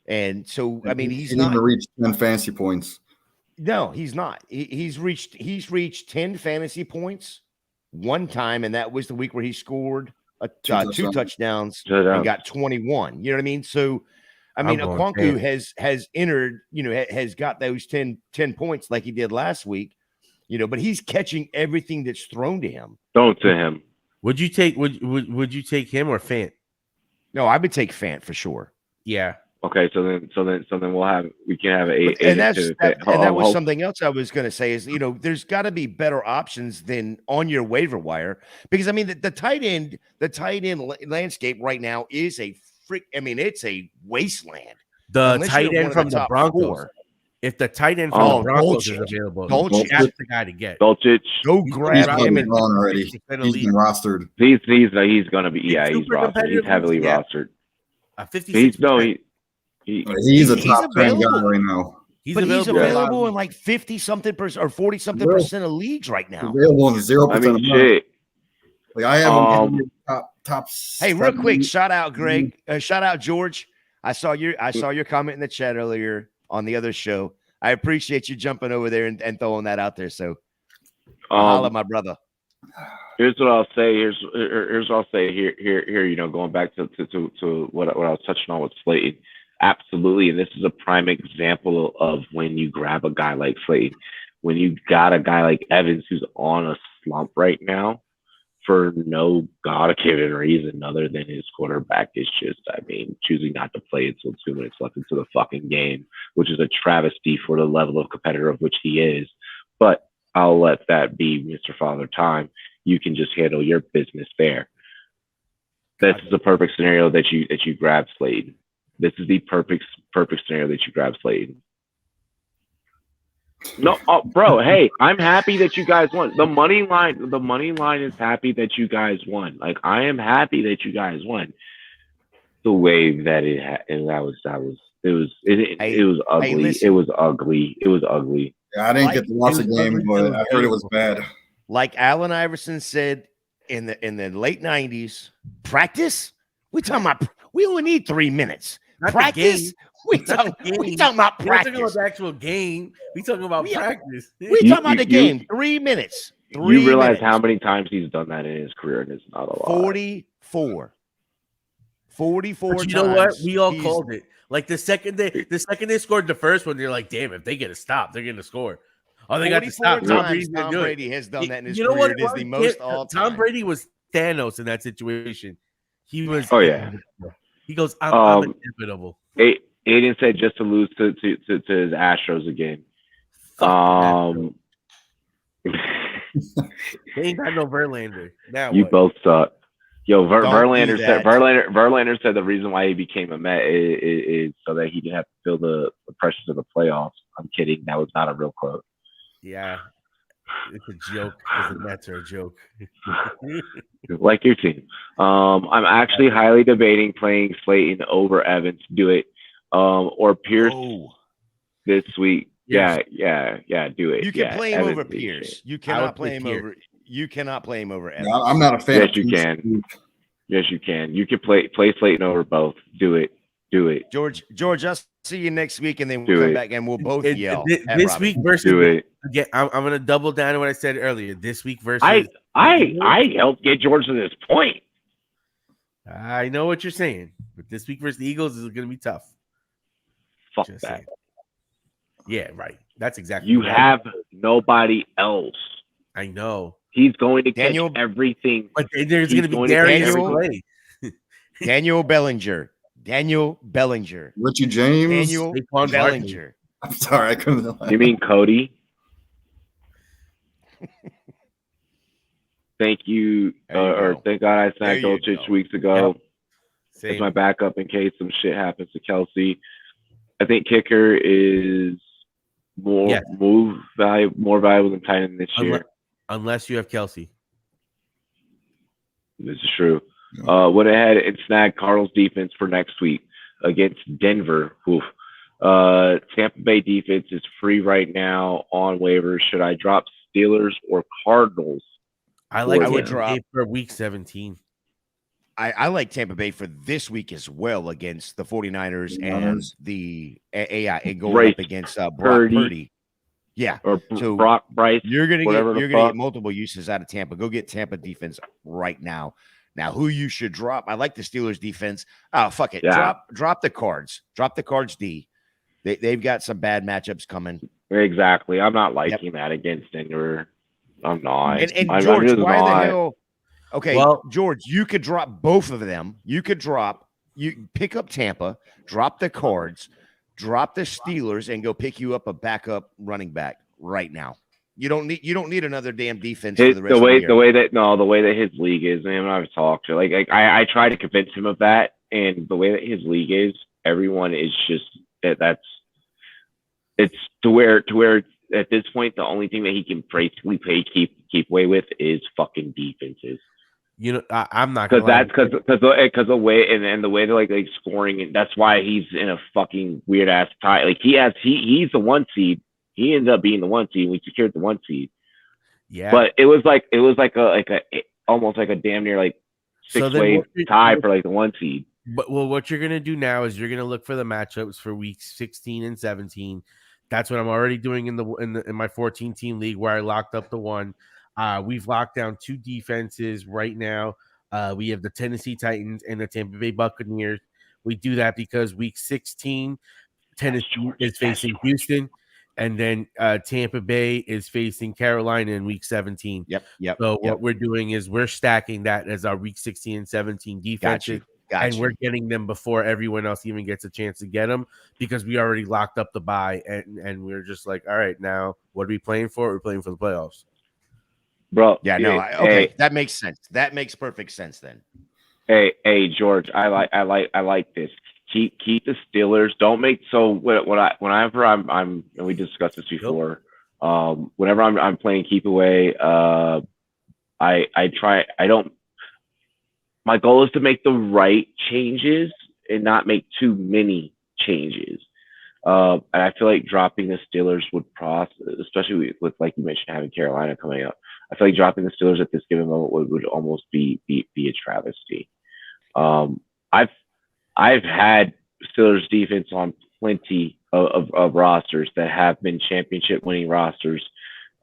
[SPEAKER 4] And so, I mean, he's not
[SPEAKER 3] even reached 10 fantasy points.
[SPEAKER 4] No, he's not. He's reached 10 fantasy points 1 time, and that was the week where he scored 2 touchdowns and got 21. You know what I mean? So, I mean, Okongwu has entered, has got those 10 points like he did last week, but he's catching everything that's thrown to him.
[SPEAKER 2] Thrown to him.
[SPEAKER 6] Would you take would you take him or Fant?
[SPEAKER 4] No, I would take Fant for sure.
[SPEAKER 6] Yeah.
[SPEAKER 2] Okay, so then we can have an 8.
[SPEAKER 4] And that was something else I was going to say is, there's got to be better options than on your waiver wire because I mean the tight end landscape right now is it's a wasteland.
[SPEAKER 6] The tight end from the Broncos. If the tight end from the Broncos is available, that's the guy to get.
[SPEAKER 2] Dolchich,
[SPEAKER 4] go grab him and
[SPEAKER 3] already. He's been rostered.
[SPEAKER 2] He's going to be he's rostered. He's heavily rostered.
[SPEAKER 6] 56.
[SPEAKER 3] He's a top 10 guy right now.
[SPEAKER 4] He's available in like 50-something% or 40-something% of leagues right now.
[SPEAKER 3] Available in 0%.
[SPEAKER 2] I mean, shit.
[SPEAKER 3] Like I have him top.
[SPEAKER 4] Hey, real quick, shout out Greg. Shout out George. I saw your comment in the chat earlier on the other show. I appreciate you jumping over there and throwing that out there. So, holla, my brother.
[SPEAKER 2] Here's what I'll say. Here's what I'll say. Here. You know, going back to what I was touching on with Slayton. Absolutely, and this is a prime example of when you grab a guy like Slayton. When you got a guy like Evans who's on a slump right now for no God-given reason other than his quarterback is just, I mean, choosing not to play until 2 minutes left into the fucking game, which is a travesty for the level of competitor of which he is. But I'll let that be, Mr. Father Time. You can just handle your business there. This is a perfect scenario that you grab Slayton. This is the perfect scenario that you grab Slayton. No, bro. Hey, I'm happy that you guys won. The money line is happy that you guys won. Like I am happy that you guys won. The way that it was ugly. It was ugly.
[SPEAKER 3] Yeah, I didn't get to watch the game, but I heard it was bad.
[SPEAKER 4] Like Allen Iverson said in the late 90s, practice? We only need 3 minutes.
[SPEAKER 6] Not
[SPEAKER 4] practice? We talking about practice.
[SPEAKER 6] We're talking about the actual game. We talking about practice.
[SPEAKER 4] We talking about the game. 3 minutes.
[SPEAKER 2] You realize how many times he's done that in his career, and it's not a lot.
[SPEAKER 4] 44
[SPEAKER 6] but you know what? We all called it. Like the second they scored the first one, they're like, damn, if they get a stop, they're gonna score. Oh, they got to stop.
[SPEAKER 4] Tom Brady has done that in his career. It is the most all-time.
[SPEAKER 6] Tom Brady was Thanos in that situation. He was.
[SPEAKER 2] Oh yeah.
[SPEAKER 6] He goes, I'm inevitable.
[SPEAKER 2] Aiden said just to lose to his Astros again.
[SPEAKER 6] They ain't got no Verlander. Now
[SPEAKER 2] you
[SPEAKER 6] what?
[SPEAKER 2] both suck. Yo, Verlander said the reason why he became a Met is so that he didn't have to feel the pressures of the playoffs. I'm kidding. That was not a real quote.
[SPEAKER 6] Yeah, it's a joke because the Mets are a joke.
[SPEAKER 2] Like your team. I'm actually highly debating playing Slayton over Evans. Do it. Or Pierce this week. Yeah, do it.
[SPEAKER 4] You can play him over Pierce. You cannot play him over. You cannot play him over Evans.
[SPEAKER 3] No, I'm not a fan.
[SPEAKER 2] Yes, you can. Yes, you can. You can play Slayton over both. Do it.
[SPEAKER 4] George, I'll see you next week, and then we'll come back and we'll both yell.
[SPEAKER 6] This week versus
[SPEAKER 2] do it.
[SPEAKER 6] Again, I'm gonna double down on what I said earlier. This week versus
[SPEAKER 2] I helped get George to this point.
[SPEAKER 6] I know what you're saying, but this week versus the Eagles is gonna be tough.
[SPEAKER 2] Fuck
[SPEAKER 6] Just
[SPEAKER 2] that.
[SPEAKER 6] saying. Yeah, right. That's exactly.
[SPEAKER 2] You have nobody else.
[SPEAKER 6] I know.
[SPEAKER 2] He's going to catch everything.
[SPEAKER 6] But there's going to be Darius Slay.
[SPEAKER 4] Daniel Bellinger.
[SPEAKER 3] Richie James.
[SPEAKER 4] Daniel Bellinger.
[SPEAKER 3] I'm sorry, I couldn't.
[SPEAKER 2] You mean Cody? Thank you. Thank God I signed Dolchich weeks ago.
[SPEAKER 6] Yep.
[SPEAKER 2] As my backup in case some shit happens to Kelsey. I think kicker is more valuable than tight end this year.
[SPEAKER 6] Unless you have Kelsey.
[SPEAKER 2] This is true. Went ahead and snagged Cardinals defense for next week against Denver. Oof. Tampa Bay defense is free right now on waivers. Should I drop Steelers or Cardinals?
[SPEAKER 6] I would drop for week 17.
[SPEAKER 4] I like Tampa Bay for this week as well against the 49ers and the AI and going up against Brock Purdy. Yeah.
[SPEAKER 2] Or Brock Bryce.
[SPEAKER 4] You're gonna get multiple uses out of Tampa. Go get Tampa defense right now. Now, who you should drop? I like the Steelers defense. Oh, fuck it.
[SPEAKER 2] Yeah.
[SPEAKER 4] Drop the Cards. Drop the Cards D. They've got some bad matchups coming.
[SPEAKER 2] Exactly. I'm not liking that against Denver. I'm not.
[SPEAKER 4] And George, why the hell? Okay, well, George, you could drop both of them. You pick up Tampa, drop the Cards, drop the Steelers, and go pick you up a backup running back right now. You don't need another damn defense for the rest of the year.
[SPEAKER 2] The way that his league is, man, I've talked to I try to convince him of that, and the way that his league is, everyone is just it's to where at this point the only thing that he can basically keep away with is fucking defenses.
[SPEAKER 6] You know, I'm not
[SPEAKER 2] because
[SPEAKER 6] gonna lie.
[SPEAKER 2] that's because the way and the way they're like scoring, and that's why he's in a fucking weird ass tie. Like he's the 1 seed. He ended up being the 1 seed. We secured the 1 seed.
[SPEAKER 6] Yeah,
[SPEAKER 2] But it was like a almost like a damn near like six-way tie for like the 1 seed.
[SPEAKER 6] But what you're gonna do now is you're gonna look for the matchups for weeks 16 and 17. That's what I'm already doing in my 14 team league where I locked up the one. We've locked down 2 defenses right now. We have the Tennessee Titans and the Tampa Bay Buccaneers. We do that because week 16, Tennessee is facing Houston, and then Tampa Bay is facing Carolina in week 17.
[SPEAKER 4] Yep.
[SPEAKER 6] So what we're doing is we're stacking that as our week 16 and 17 defenses.
[SPEAKER 4] Got you.
[SPEAKER 6] We're getting them before everyone else even gets a chance to get them because we already locked up the bye, and we're just like, all right, now what are we playing for? We're playing for the playoffs,
[SPEAKER 2] Bro.
[SPEAKER 4] Yeah, no, okay, that makes sense. That makes perfect sense then.
[SPEAKER 2] Hey, George, I like this. Keep the Steelers. Don't make whenever I'm and we discussed this before. Whenever I'm playing keep away, my goal is to make the right changes and not make too many changes. And I feel like dropping the Steelers would process, especially with like you mentioned, having Carolina coming up. I feel like dropping the Steelers at this given moment would almost be a travesty. I've had Steelers defense on plenty of rosters that have been championship winning rosters.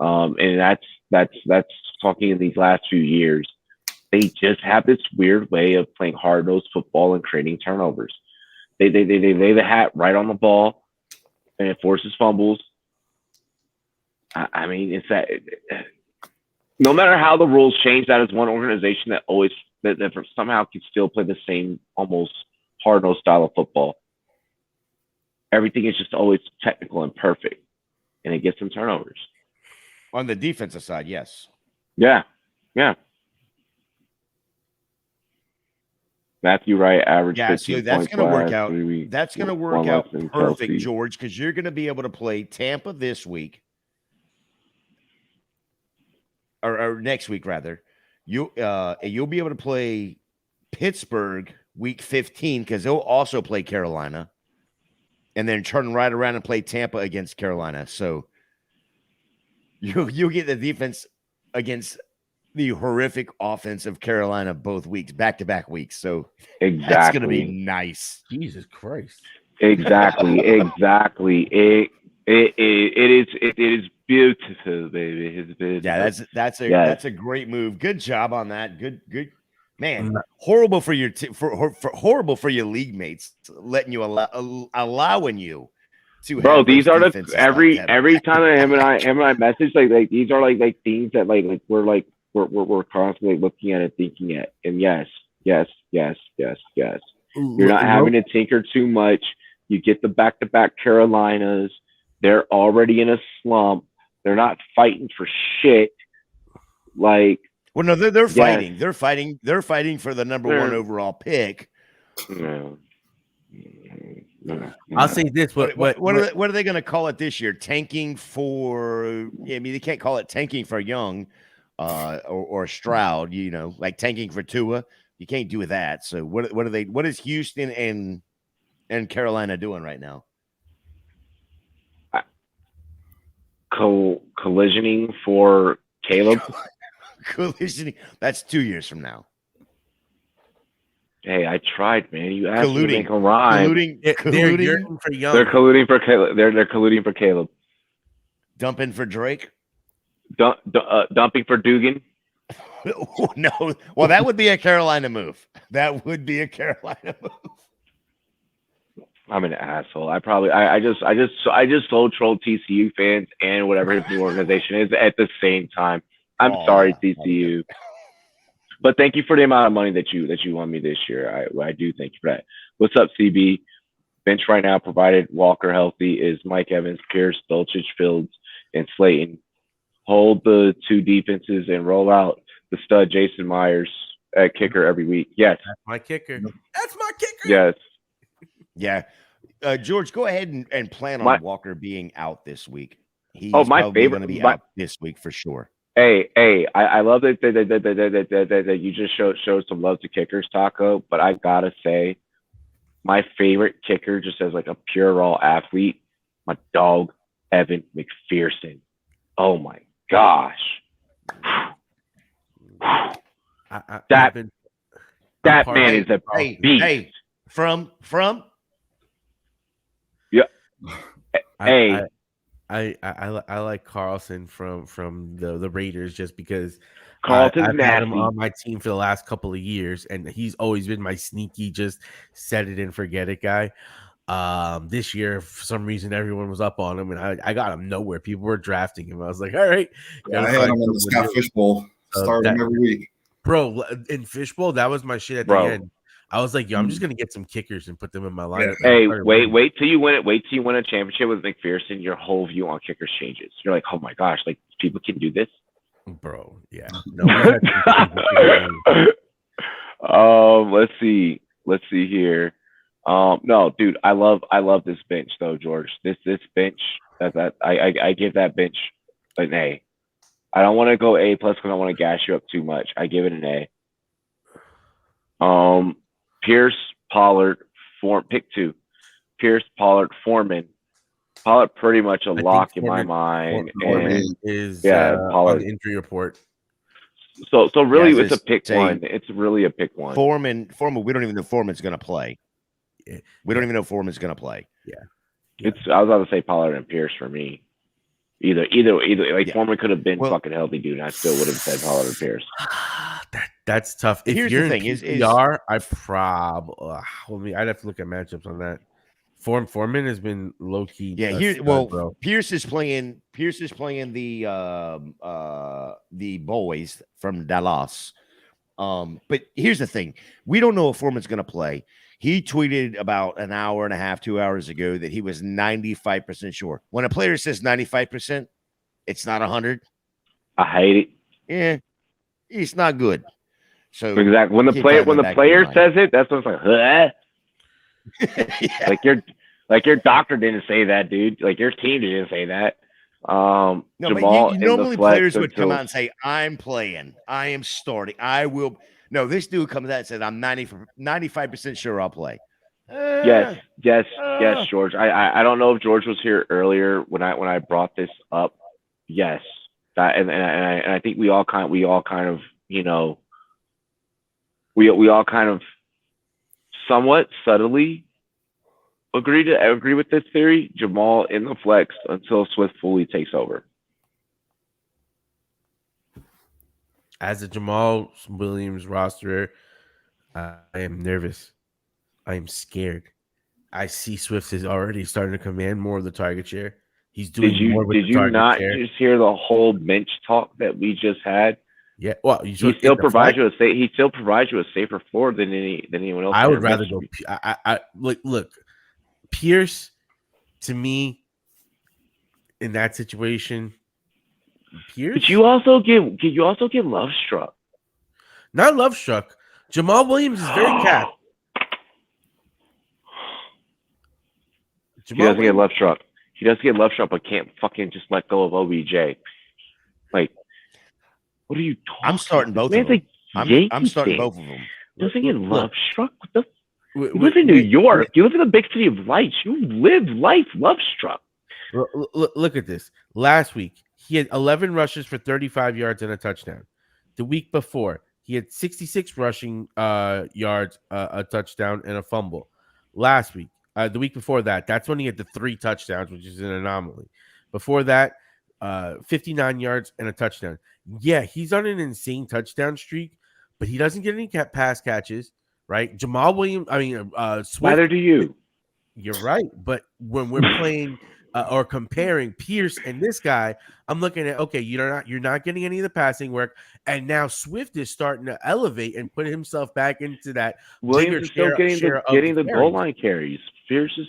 [SPEAKER 2] And that's talking in these last few years. They just have this weird way of playing hard-nosed football and creating turnovers. They lay the hat right on the ball, and it forces fumbles. I mean, it's that. No matter how the rules change, that is one organization that always that somehow can still play the same almost hard-nosed style of football. Everything is just always technical and perfect, and it gets some turnovers.
[SPEAKER 4] On the defensive side, yes.
[SPEAKER 2] Yeah. Matthew Wright average.
[SPEAKER 4] Yeah, so that's going to work out. That's going to work out perfect, George, because you're going to be able to play Tampa this week, or next week rather. You'll be able to play Pittsburgh week 15 because they'll also play Carolina, and then turn right around and play Tampa against Carolina. So you'll get the defense against the horrific offense of Carolina both weeks, back-to-back weeks. So that's going to be nice.
[SPEAKER 6] Jesus Christ.
[SPEAKER 2] Exactly. It is beautiful, baby. It's beautiful.
[SPEAKER 4] Yeah, that's a great move. Good job on that. Good. Man, horrible for your horrible for your league mates letting you allowing you to.
[SPEAKER 2] Bro, these are every time that him and I message like these are like things that like we're constantly looking at and thinking at. And yes. You're not having to tinker too much. You get the back-to-back Carolinas. They're already in a slump. They're not fighting for shit. Like,
[SPEAKER 4] well, no, they're fighting. They're fighting. They're fighting for the number 1 overall pick.
[SPEAKER 2] No.
[SPEAKER 6] I'll say this.
[SPEAKER 4] What are they going to call it this year? Tanking for? I mean, they can't call it tanking for Young, or Stroud. You know, like tanking for Tua. You can't do that. So what are they? What is Houston and Carolina doing right now?
[SPEAKER 2] Collisioning for Caleb.
[SPEAKER 4] Collisioning. That's 2 years from now.
[SPEAKER 2] Hey, I tried, man. You asked me to
[SPEAKER 4] Colluding.
[SPEAKER 2] make a rhyme.
[SPEAKER 4] Colluding
[SPEAKER 6] for Young.
[SPEAKER 2] They're colluding for Caleb. They're colluding for Caleb.
[SPEAKER 4] Dumping for Drake.
[SPEAKER 2] Dumping for Dugan.
[SPEAKER 4] No. Well, that would be a Carolina move. That would be a Carolina move.
[SPEAKER 2] I'm an asshole. I just soul trolled TCU fans and whatever the organization is at the same time. I'm sorry, TCU. Okay. But thank you for the amount of money that you won me this year. I do thank you for that. What's up, CB? Bench right now, provided Walker healthy, is Mike Evans, Pierce, Dulcich, Fields, and Slayton. Hold the 2 defenses and roll out the stud Jason Myers at kicker every week. Yes.
[SPEAKER 6] That's my kicker. That's my kicker.
[SPEAKER 2] Yes.
[SPEAKER 4] Yeah. George, go ahead and plan on Walker being out this week. He's
[SPEAKER 2] my favorite
[SPEAKER 4] going to be out this week for sure.
[SPEAKER 2] I love that you just showed some love to kickers, Taco. But I gotta say, my favorite kicker, just as like a pure raw athlete, my dog Evan McPherson. Oh my gosh, that man is a beast.
[SPEAKER 4] Hey, from
[SPEAKER 2] yeah.
[SPEAKER 6] I like Carlson from the Raiders just because
[SPEAKER 2] Carlton's
[SPEAKER 6] I've had him
[SPEAKER 2] nasty.
[SPEAKER 6] on my team for the last couple of years, and he's always been my sneaky, just set it and forget it guy. This year, for some reason, everyone was up on him, and I got him nowhere. People were drafting him. I was like, all right,
[SPEAKER 3] I had him in the Scott Fishbowl. Started him every week.
[SPEAKER 6] Bro, in Fishbowl, that was my shit at the end. I was like, yo, I'm just gonna get some kickers and put them in my lineup.
[SPEAKER 2] Hey, wait till you win it. Wait till you win a championship with McPherson. Your whole view on kickers changes. You're like, oh my gosh, like people can do this,
[SPEAKER 6] bro. Yeah.
[SPEAKER 2] No. Let's see here. No, dude, I love this bench though, George. This bench I give that bench an A. I don't want to go A+ because I don't want to gas you up too much. I give it an A. Pierce, Pollard, pick two. Pierce, Pollard, Foreman. Pollard pretty much a lock in my mind.
[SPEAKER 6] Foreman is
[SPEAKER 2] Pollard
[SPEAKER 6] on the injury report.
[SPEAKER 2] So really, it's a pick one. It's really a pick one.
[SPEAKER 4] Foreman. We don't even know Foreman's going to play. We don't even know Foreman's going to play.
[SPEAKER 6] Yeah.
[SPEAKER 2] I was about to say Pollard and Pierce for me. Either. Like Foreman could have been fucking healthy, dude. And I still would have said Pollard and Pierce.
[SPEAKER 6] That's tough. If
[SPEAKER 4] Here's
[SPEAKER 6] you're
[SPEAKER 4] the thing:
[SPEAKER 6] in PPR, I probably I'd have to look at matchups on that. Foreman has been low key.
[SPEAKER 4] Yeah, Pierce is playing the boys from Dallas. But here's the thing: we don't know if Foreman's going to play. He tweeted about an hour and a half, 2 hours ago that he was 95% sure. When a player says 95%, it's not 100.
[SPEAKER 2] I hate it.
[SPEAKER 4] Yeah, it's not good. So
[SPEAKER 2] exactly when the player says it, that's when it's like, huh?
[SPEAKER 4] Yeah.
[SPEAKER 2] Like your doctor didn't say that, dude. Like your team didn't say that.
[SPEAKER 4] No,
[SPEAKER 2] Jamal,
[SPEAKER 4] but normally players would come out and say, "I'm playing. I am starting. I will." No, this dude comes out and said, "I'm 95% sure I'll play."
[SPEAKER 2] Yes, George. I don't know if George was here earlier when I brought this up. Yes, that and I think we all kind of you know we all kind of somewhat subtly agree with this theory. Jamal in the flex until Swift fully takes over.
[SPEAKER 6] As a Jamal Williams roster, I am nervous. I am scared. I see Swift is already starting to command more of the target share. He's doing more with the target share.
[SPEAKER 2] Did you not just hear the whole bench talk that we just had?
[SPEAKER 6] Yeah, well,
[SPEAKER 2] he still provides you a safer floor than anyone else.
[SPEAKER 6] I would rather go. I look. Pierce, to me, in that situation, Pierce.
[SPEAKER 2] But you also get love struck.
[SPEAKER 6] Not love struck. Jamal Williams is very capped.
[SPEAKER 2] He doesn't get love struck. He doesn't get love struck, but can't fucking just let go of OBJ. Like, what are you talking?
[SPEAKER 4] I'm starting both of them. I'm starting both of them.
[SPEAKER 2] Doesn't get love struck. What the? You live in New York. You live in the big city of lights. You live life love struck.
[SPEAKER 6] Look at this. Last week, he had 11 rushes for 35 yards and a touchdown. The week before, he had 66 rushing yards, a touchdown, and a fumble. Last week, the week before that, that's when he had the 3 touchdowns, which is an anomaly. Before that, 59 yards and a touchdown. Yeah, he's on an insane touchdown streak, but he doesn't get any pass catches. Right, Jamal Williams. I mean, Swift.
[SPEAKER 2] Neither do you.
[SPEAKER 6] You're right, but when we're playing or comparing Pierce and this guy, I'm looking at you're not getting any of the passing work, and now Swift is starting to elevate and put himself back into that.
[SPEAKER 2] Williams is still getting the goal line carries. Williams is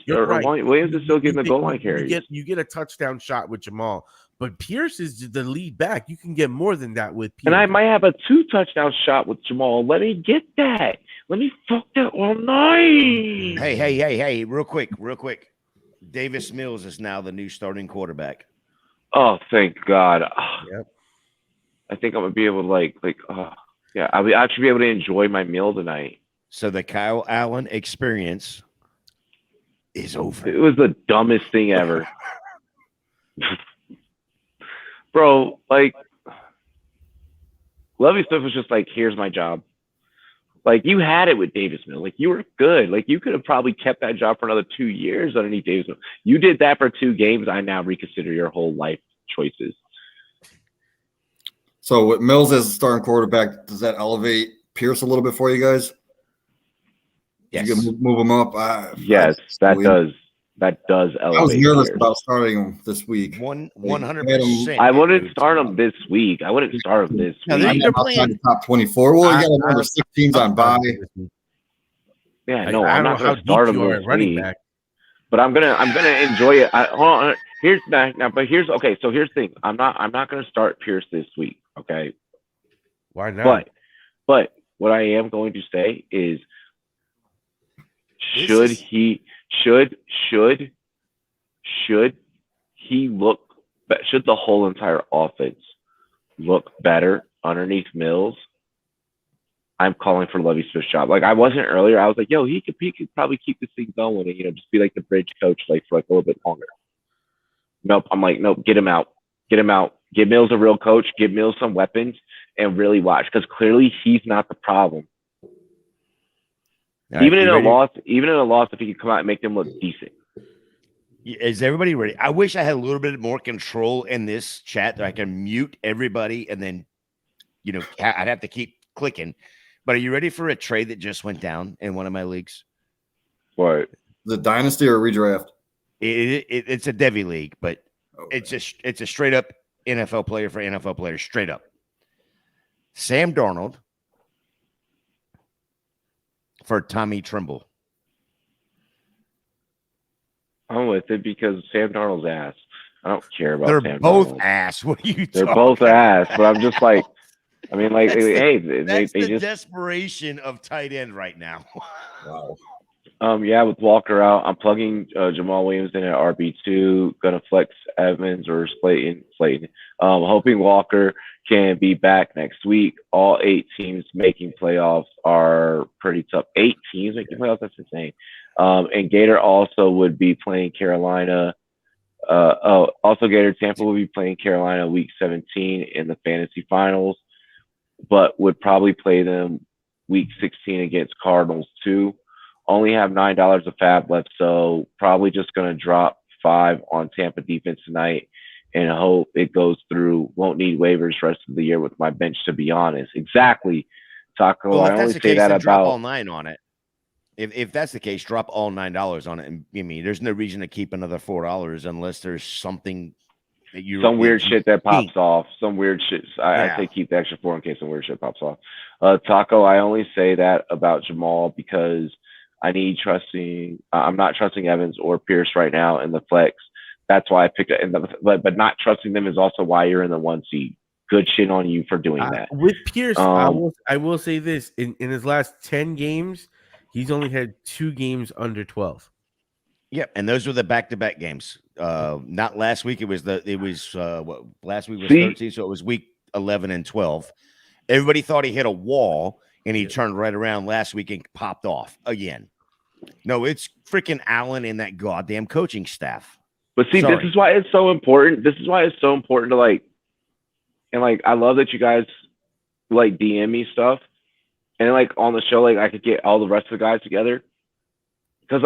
[SPEAKER 2] still getting the goal line carries.
[SPEAKER 6] You get a touchdown shot with Jamal. But Pierce is the lead back. You can get more than that with Pierce.
[SPEAKER 2] And I might have a 2 touchdown shot with Jamal. Let me get that. Let me fuck that all night.
[SPEAKER 4] Hey, real quick. Davis Mills is now the new starting quarterback.
[SPEAKER 2] Oh, thank God.
[SPEAKER 6] Yep.
[SPEAKER 2] I think I'm gonna be able to yeah, I'll actually be able to enjoy my meal tonight.
[SPEAKER 4] So the Kyle Allen experience is over.
[SPEAKER 2] It was the dumbest thing ever. Bro, like Lovie Smith was just like, here's my job. Like, you had it with Davis Mills. Like, you were good. Like, you could have probably kept that job for another 2 years underneath Davis Mills. You did that for 2 games. I now reconsider your whole life choices.
[SPEAKER 3] So with Mills as a starting quarterback, does that elevate Pierce a little bit for you guys?
[SPEAKER 4] Yes.
[SPEAKER 3] You can move him up.
[SPEAKER 2] Yes, that does elevate.
[SPEAKER 3] I was nervous
[SPEAKER 2] Pierce.
[SPEAKER 3] about starting him this week.
[SPEAKER 4] 100%.
[SPEAKER 2] I wouldn't start him this week. I wouldn't start him this
[SPEAKER 4] No,
[SPEAKER 2] week.
[SPEAKER 3] I'm outside the top 24. Well, you got another 6 teams on bye.
[SPEAKER 2] Yeah, no, I'm not going to start him this
[SPEAKER 6] running
[SPEAKER 2] week.
[SPEAKER 6] back.
[SPEAKER 2] But I'm gonna enjoy it. Hold on. Here's okay. So here's the thing. I'm not gonna start Pierce this week. Okay.
[SPEAKER 6] Why not?
[SPEAKER 2] But what I am going to say is, should the whole entire offense look better underneath Mills? I'm calling for Lovie Smith's job. Like, I wasn't earlier. I was like, yo, he could probably keep this thing going and, just be like the bridge coach, like, for like a little bit longer. Nope. I'm like, nope, get him out. Get him out. Give Mills a real coach. Give Mills some weapons and really watch, because clearly he's not the problem.
[SPEAKER 4] Right,
[SPEAKER 2] even in a loss, if he could come out and make them look decent.
[SPEAKER 4] Is everybody ready? I wish I had a little bit more control in this chat that I can mute everybody and then, I'd have to keep clicking. But are you ready for a trade that just went down in one of my leagues?
[SPEAKER 2] What?
[SPEAKER 3] The dynasty or redraft?
[SPEAKER 4] It's a Devy league, but
[SPEAKER 3] Okay.
[SPEAKER 4] it's a straight up NFL player for NFL players, straight up. Sam Darnold for Tommy Tremble.
[SPEAKER 2] I'm with it because Sam Darnold's ass. I don't care about
[SPEAKER 4] They're
[SPEAKER 2] Sam
[SPEAKER 4] both
[SPEAKER 2] Darnold.
[SPEAKER 4] ass. What are you
[SPEAKER 2] They're
[SPEAKER 4] talking
[SPEAKER 2] both
[SPEAKER 4] about?
[SPEAKER 2] ass, but I'm just like, I mean, like, hey,
[SPEAKER 4] That's
[SPEAKER 2] they
[SPEAKER 4] the
[SPEAKER 2] just
[SPEAKER 4] desperation of tight end right now.
[SPEAKER 3] Wow.
[SPEAKER 2] yeah, with Walker out, I'm plugging Jamal Williams in at RB2. Gonna flex Evans or Slayton. Hoping Walker can be back next week. All 8 teams making playoffs are pretty tough. 8 teams making playoffs. That's insane. And Gator also would be playing Carolina. Also Gator Tampa will be playing Carolina week 17 in the fantasy finals, but would probably play them week 16 against Cardinals too. Only have $9 of fab left, so probably just going to drop 5 on Tampa defense tonight and hope it goes through. Won't need waivers rest of the year with my bench, to be honest. Exactly, Taco.
[SPEAKER 4] Well,
[SPEAKER 2] I
[SPEAKER 4] if
[SPEAKER 2] only
[SPEAKER 4] that's the
[SPEAKER 2] say
[SPEAKER 4] case,
[SPEAKER 2] that
[SPEAKER 4] then drop
[SPEAKER 2] about
[SPEAKER 4] all 9 on it. If that's the case, drop all $9 on it. And I mean, there's no reason to keep another $4 unless there's something that you
[SPEAKER 2] some weird shit that pops off. Some weird shit. I say keep the extra 4 in case some weird shit pops off. Taco, I only say that about Jamal because I need trusting. I'm not trusting Evans or Pierce right now in the flex. That's why I picked it. But not trusting them is also why you're in the 1 seed. Good shit on you for doing that.
[SPEAKER 6] With Pierce, I will say this: in his last 10 games, he's only had 2 games under 12.
[SPEAKER 4] Yep, and those were the back-to-back games. Not last week. Last week was 13, so it was week 11 and 12. Everybody thought he hit a wall, and he turned right around last week and popped off again. No, it's freaking Allen and that goddamn coaching staff.
[SPEAKER 2] But see, This is why it's so important. This is why it's so important to I love that you guys DM me stuff, and on the show, I could get all the rest of the guys together, because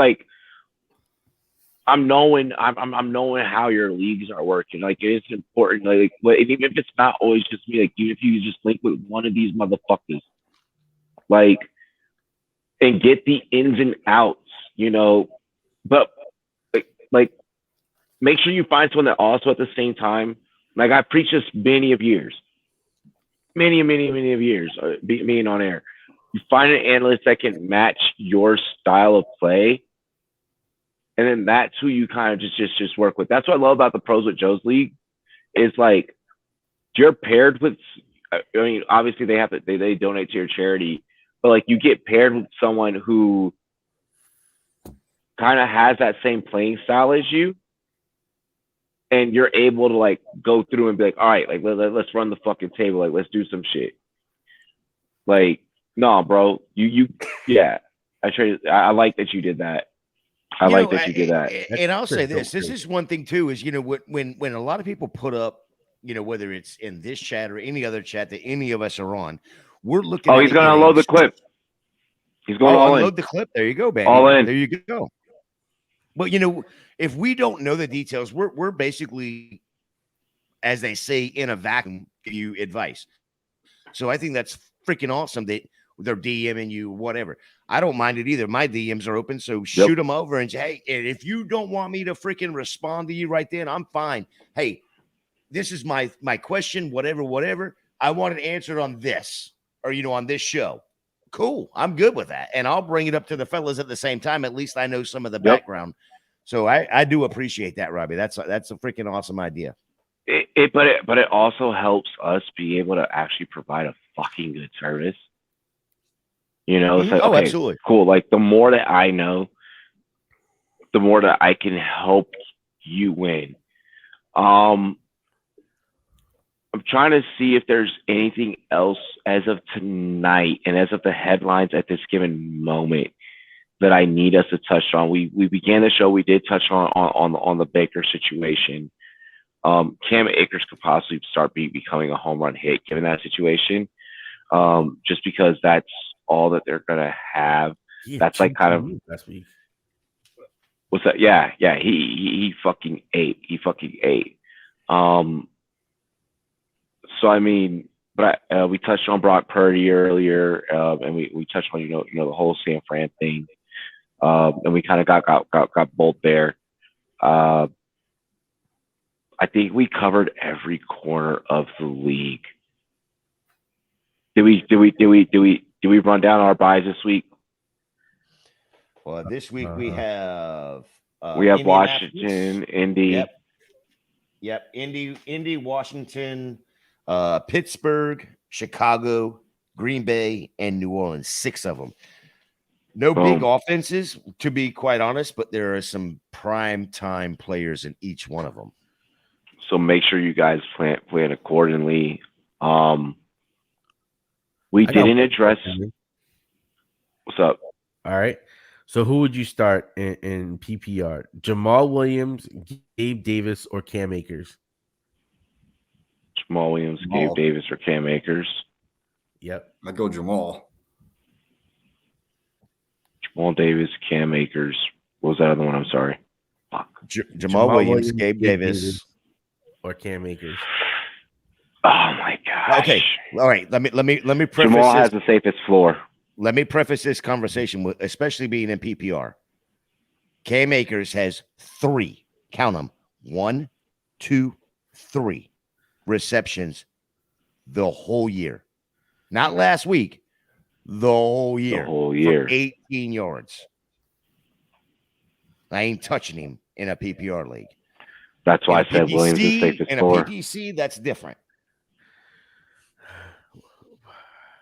[SPEAKER 2] I'm knowing how your leagues are working. It's important. Even if it's not always just me, even if you just link with one of these motherfuckers, and get the ins and outs, But make sure you find someone that also at the same time. I preach this many of years, being on air. You find an analyst that can match your style of play, and then that's who you kind of just work with. That's what I love about the Pros with Joe's League is you're paired with. I mean, obviously they donate to your charity, but you get paired with someone who kind of has that same playing style as you. and you're able to like go through and be like, all right, like let's run the fucking table, like let's do some shit. Like, no, bro, yeah. I like that you did that. I like that you did that.
[SPEAKER 4] And I'll say this is one thing too, is, when a lot of people put up, whether it's in this chat or any other chat that any of us are on, we're looking.
[SPEAKER 2] Oh, he's going to unload the clip. He's going to
[SPEAKER 4] unload the clip. There you go, baby.
[SPEAKER 2] All in.
[SPEAKER 4] There you go. But, if we don't know the details, we're basically, as they say, in a vacuum, give you advice. So I think that's freaking awesome that they're DMing you, whatever. I don't mind it either. My DMs are open, so shoot them over and say, hey, if you don't want me to freaking respond to you right then, I'm fine. Hey, this is my question, whatever. I want it answered on this, or, on this show. Cool. I'm good with that. And I'll bring it up to the fellas at the same time. At least I know some of the background. So I do appreciate that, Robbie. That's a freaking awesome idea.
[SPEAKER 2] But it also helps us be able to actually provide a fucking good service. So, okay,
[SPEAKER 4] absolutely.
[SPEAKER 2] Cool. Like, the more that I know, the more that I can help you win. I'm trying to see if there's anything else as of tonight and as of the headlines at this given moment that I need us to touch on. We began the show. We did touch on the Baker situation. Cam Akers could possibly start becoming a home run hit given that situation. Just because that's all that they're gonna have. That's like kind of
[SPEAKER 6] last week.
[SPEAKER 2] What's that? Yeah. He fucking ate. So I mean, but we touched on Brock Purdy earlier, and we touched on the whole San Fran thing, and we kind of got both there. I think we covered every corner of the league. Did we run down our buys this week?
[SPEAKER 4] Well, this week we have
[SPEAKER 2] Washington, Indy.
[SPEAKER 4] Yep. Indy, Washington, Pittsburgh, Chicago, Green Bay, and New Orleans. 6 of them. No big offenses, to be quite honest, but there are some prime time players in each one of them.
[SPEAKER 2] So make sure you guys plan accordingly. We didn't address. What's up?
[SPEAKER 6] All right. So who would you start in PPR? Jamal Williams, Gabe Davis, or Cam Akers?
[SPEAKER 2] Jamal Williams, Gabe Davis, or Cam Akers?
[SPEAKER 6] Yep.
[SPEAKER 3] I'd go Jamal.
[SPEAKER 2] Jamal Davis, Cam Akers. What was that other one? I'm sorry. Fuck.
[SPEAKER 4] Jamal Williams, Gabe Davis,
[SPEAKER 6] or Cam Akers.
[SPEAKER 2] Oh my gosh.
[SPEAKER 4] Okay. All right. Let me preface
[SPEAKER 2] Jamal
[SPEAKER 4] this.
[SPEAKER 2] has the safest floor.
[SPEAKER 4] Let me preface this conversation with, especially being in PPR. Cam Akers has 3, count them, 1, 2, 3 receptions the whole year. Not last week, the whole year.
[SPEAKER 2] The whole year.
[SPEAKER 4] 18 yards. I ain't touching him in a PPR league.
[SPEAKER 2] That's why I said Williams is safest floor.
[SPEAKER 4] In a PPC, that's different.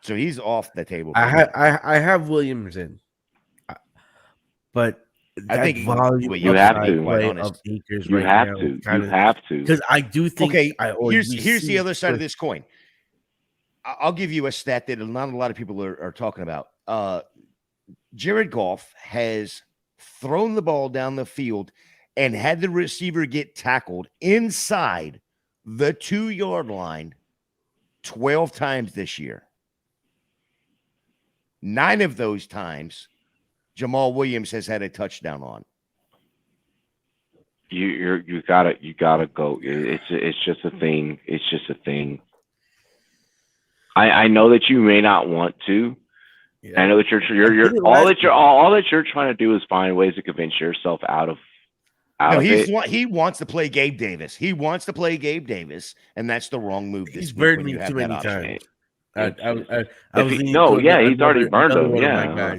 [SPEAKER 4] So he's off the table.
[SPEAKER 6] I have Williams in, but
[SPEAKER 4] I think
[SPEAKER 2] you have to. You have to
[SPEAKER 6] because I do think.
[SPEAKER 4] Okay, here's the other side of this coin. I'll give you a stat that not a lot of people are talking about. Jared Goff has thrown the ball down the field and had the receiver get tackled inside the 2-yard line 12 times this year. 9 of those times, Jamal Williams has had a touchdown on.
[SPEAKER 2] You gotta go. It's just a thing. It's just a thing. I know that you may not want to. Yeah. I know that you're all that you're trying to do is find ways to convince yourself out of it.
[SPEAKER 4] He wants to play Gabe Davis. He wants to play Gabe Davis, and that's the wrong move.
[SPEAKER 6] He's burned me too many times.
[SPEAKER 2] He's already burned him. Yeah.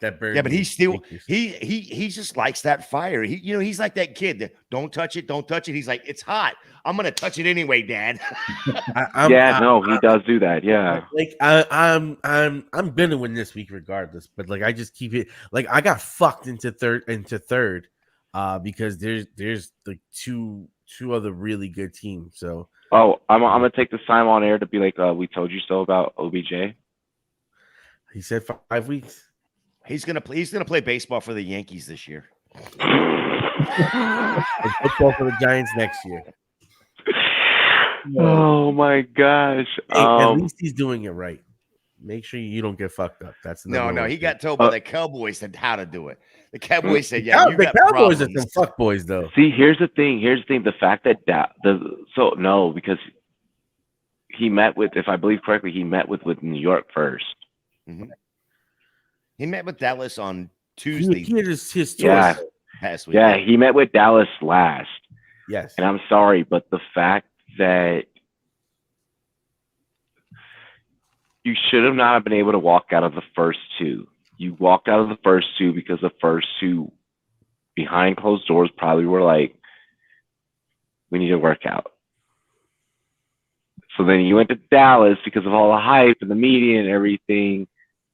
[SPEAKER 4] But he still he just likes that fire. He's like that kid that don't touch it. He's like, it's hot. I'm gonna touch it anyway, Dad.
[SPEAKER 2] He does do that. Yeah.
[SPEAKER 6] Like I'm gonna win this week regardless. But like I just keep it. Like I got fucked into third because there's like two other really good teams. So
[SPEAKER 2] I'm gonna take this time on air to be like, we told you so about OBJ.
[SPEAKER 6] he said 5 weeks.
[SPEAKER 4] He's gonna play baseball for the Yankees this year.
[SPEAKER 6] And football for the Giants next year.
[SPEAKER 2] Oh my gosh!
[SPEAKER 6] Hey, at least he's doing it right. Make sure you don't get fucked up. That's
[SPEAKER 4] no. He got told by the Cowboys said how to do it. The Cowboys said, "Yeah, you
[SPEAKER 6] the
[SPEAKER 4] got
[SPEAKER 6] Cowboys
[SPEAKER 4] problems."
[SPEAKER 6] are some fuck boys, though.
[SPEAKER 2] See, here's the thing. The fact that because he met with, if I believe correctly, he met with New York first.
[SPEAKER 4] Mm-hmm. He met with Dallas on Tuesday.
[SPEAKER 6] He had his
[SPEAKER 2] Yeah.
[SPEAKER 4] Past week.
[SPEAKER 2] Yeah, he met with Dallas last.
[SPEAKER 6] Yes.
[SPEAKER 2] And I'm sorry, but the fact that you should have not been able to walk out of the first two. You walked out of the first two because the first two behind closed doors probably were like, we need to work out. So then you went to Dallas because of all the hype and the media and everything,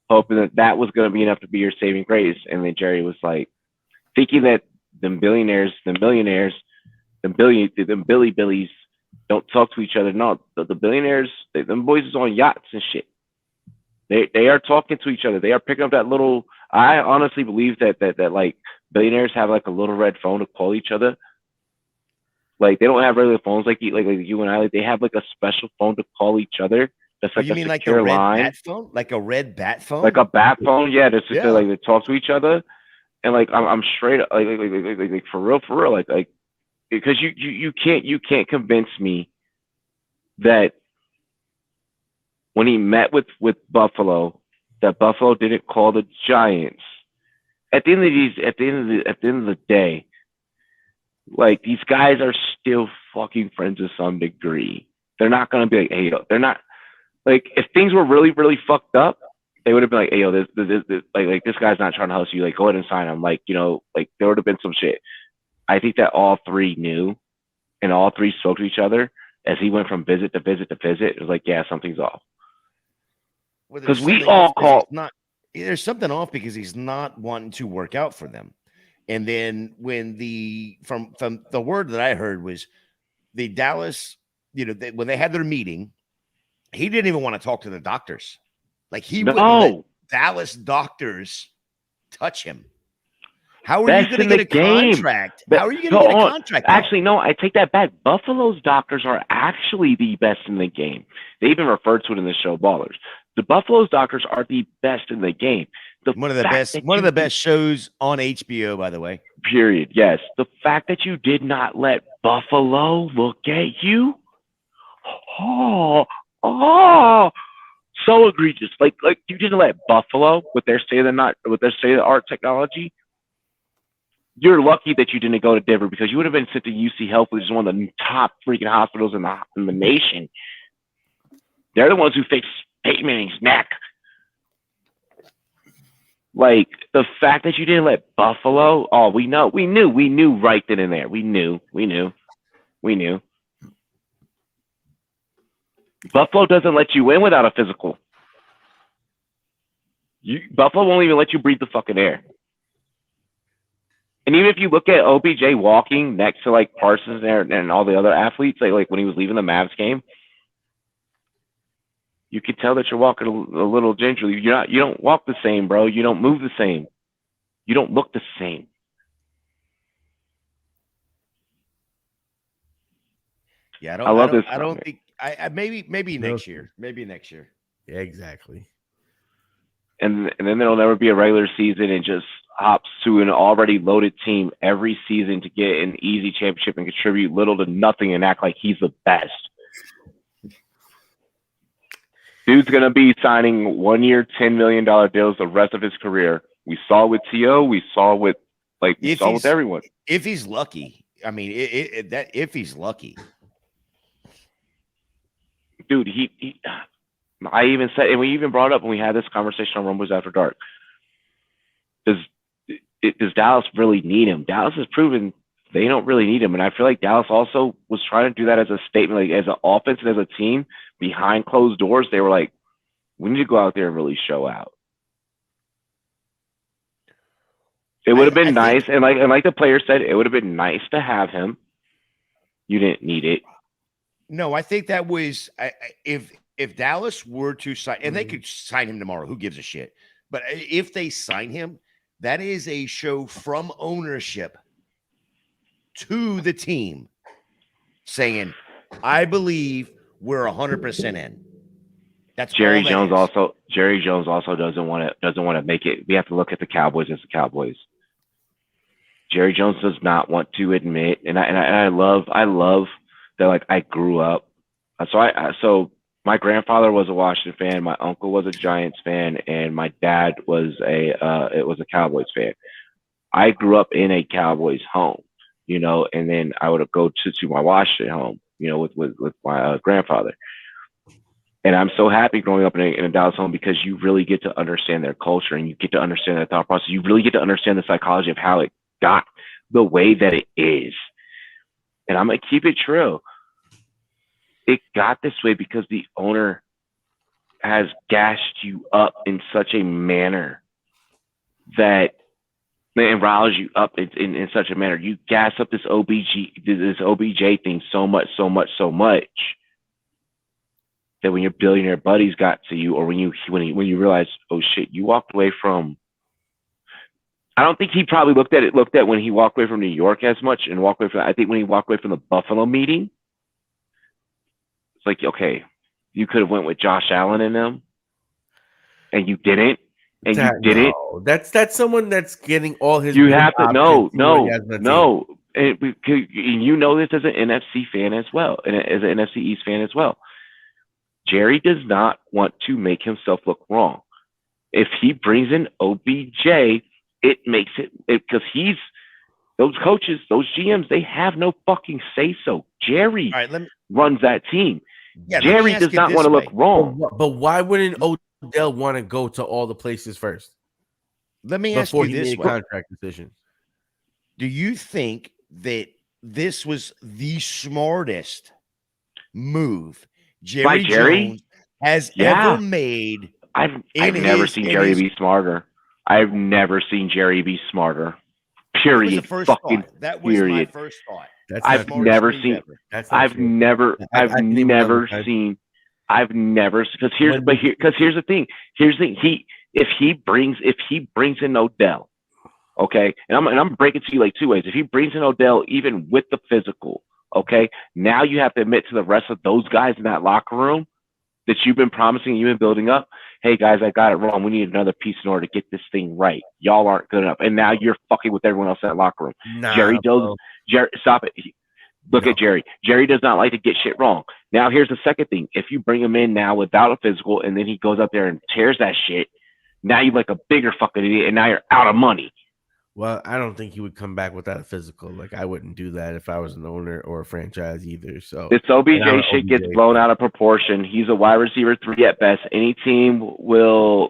[SPEAKER 2] hoping that was going to be enough to be your saving grace. And then Jerry was like, thinking that the billionaires, the millionaires, the Billy Billies don't talk to each other. No, the billionaires, them boys is on yachts and shit. They are talking to each other. They are picking up that little. I honestly believe that like billionaires have like a little red phone to call each other. Like they don't have regular phones like you and I. Like they have like a special phone to call each other. That's like
[SPEAKER 4] you
[SPEAKER 2] a
[SPEAKER 4] mean like
[SPEAKER 2] secure
[SPEAKER 4] a red
[SPEAKER 2] line.
[SPEAKER 4] bat phone? Like a red bat phone?
[SPEAKER 2] Like a bat phone, yeah. Just
[SPEAKER 4] Yeah.
[SPEAKER 2] to like they talk to each other, and like I'm straight like for real, like because you can't convince me that when he met with Buffalo, that Buffalo didn't call the Giants. At the end of the day, like these guys are still fucking friends to some degree. They're not gonna be like, hey, yo, they're not like if things were really, really fucked up, they would have been like, hey, yo, this like this guy's not trying to hustle you. Like, go ahead and sign him. Like, like there would have been some shit. I think that all three knew, and all three spoke to each other as he went from visit to visit to visit. It was like, yeah, something's off. Because we all call.
[SPEAKER 4] There's something off because he's not wanting to work out for them. And then when from the word that I heard was the Dallas, when they had their meeting, he didn't even want to talk to the doctors. Like he wouldn't let Dallas doctors touch him. How are you going to get a contract? How are you going to get a contract?
[SPEAKER 2] Actually, no, I take that back. Buffalo's doctors are actually the best in the game. They even refer to it in the show Ballers. The Buffalo's doctors are the best in the game.
[SPEAKER 4] One of the best shows on HBO, by the way.
[SPEAKER 2] Period. Yes. The fact that you did not let Buffalo look at you. So egregious. Like you didn't let Buffalo with their state of the art technology. You're lucky that you didn't go to Denver because you would have been sent to UC Health, which is one of the top freaking hospitals in the nation. They're the ones who fixed Peyton Manning's neck. Like the fact that you didn't let Buffalo. Oh, we knew right then and there. We knew. Buffalo doesn't let you in without a physical. Buffalo won't even let you breathe the fucking air. And even if you look at OBJ walking next to like Parsons and all the other athletes, like when he was leaving the Mavs game, you could tell that you're walking a little gingerly. You don't walk the same, bro. You don't move the same. You don't look the same.
[SPEAKER 4] Yeah, I don't think maybe next year. Maybe next year.
[SPEAKER 6] Yeah, exactly.
[SPEAKER 2] And then there'll never be a regular season and just hops to an already loaded team every season to get an easy championship and contribute little to nothing and act like he's the best. Dude's going to be signing 1 year, $10 million deals the rest of his career. We saw with T.O., we saw with everyone.
[SPEAKER 4] If he's lucky. I mean, if he's lucky.
[SPEAKER 2] Dude, I even said, and we even brought up when we had this conversation on Rumboyz After Dark. Does Dallas really need him? Dallas has proven they don't really need him. And I feel like Dallas also was trying to do that as a statement, like as an offense and as a team behind closed doors. They were like, we need to go out there and really show out. It would have been
[SPEAKER 4] I
[SPEAKER 2] nice,
[SPEAKER 4] think,
[SPEAKER 2] and like the player said, it would have been nice to have him. You didn't need it.
[SPEAKER 4] no, I think that was if Dallas were to sign, and they could sign him tomorrow, who gives a shit? But if they sign him, that is a show from ownership to the team saying, I believe we're 100% in. That's
[SPEAKER 2] Jerry
[SPEAKER 4] all that
[SPEAKER 2] Jones
[SPEAKER 4] is.
[SPEAKER 2] also. Jerry Jones also doesn't want to make it. We have to look at the Cowboys as the Cowboys. Jerry Jones does not want to admit, and I love that. Like, I grew up, so my grandfather was a Washington fan, my uncle was a Giants fan, and my dad was a Cowboys fan. I grew up in a Cowboys home, and then I would go to my Washington home, with my grandfather. And I'm so happy growing up in a Dallas home because you really get to understand their culture and you get to understand their thought process. You really get to understand the psychology of how it got the way that it is. And I'm going to keep it true. It got this way because the owner has gassed you up in such a manner that and riles you up in such a manner. You gas up this OBJ thing so much that when your billionaire buddies got to you, or when you realize, oh shit, you walked away from. I don't think he probably looked at when he walked away from New York as much and walked away from. I think when he walked away from the Buffalo meeting, it's like, okay, you could have went with Josh Allen and them, and you didn't, and you didn't.
[SPEAKER 6] No, that's someone that's getting all his.
[SPEAKER 2] You have to no, and this as an NFC fan as well, and as an NFC East fan as well. Jerry does not want to make himself look wrong. If he brings in OBJ, it makes it because those coaches, those GMs, they have no fucking say so. Jerry runs that team. Yeah, Jerry does not want to look wrong.
[SPEAKER 6] But why wouldn't Odell want to go to all the places first?
[SPEAKER 4] Let me ask you this:
[SPEAKER 6] contract decisions.
[SPEAKER 4] Do you think that this was the smartest move Jerry Jones has ever made?
[SPEAKER 2] I've never seen Jerry be smarter. I've never seen Jerry be smarter. Period.
[SPEAKER 4] That was my first thought.
[SPEAKER 2] I've never seen. Because here's the thing. If he brings in Odell, okay, and I'm breaking to you like two ways. If he brings in Odell, even with the physical, okay, now you have to admit to the rest of those guys in that locker room that you've been promising, you've been building up. Hey guys, I got it wrong. We need another piece in order to get this thing right. Y'all aren't good enough, and now you're fucking with everyone else in that locker room. Jerry, stop it. Look at Jerry. Jerry does not like to get shit wrong. Now here's the second thing. If you bring him in now without a physical, and then he goes up there and tears that shit, now you're like a bigger fucking idiot, and now you're out of money.
[SPEAKER 6] Well, I don't think he would come back without a physical. Like, I wouldn't do that if I was an owner or a franchise either. So
[SPEAKER 2] this OBJ shit gets blown out of proportion. He's a wide receiver 3 at best. On any team will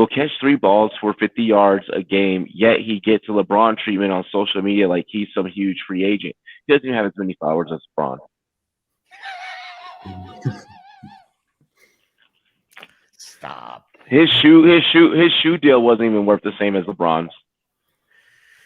[SPEAKER 2] catch 3 balls for 50 yards a game. Yet he gets a LeBron treatment on social media like he's some huge free agent. He doesn't even have as many followers as LeBron.
[SPEAKER 4] Stop.
[SPEAKER 2] His shoe deal wasn't even worth the same as LeBron's.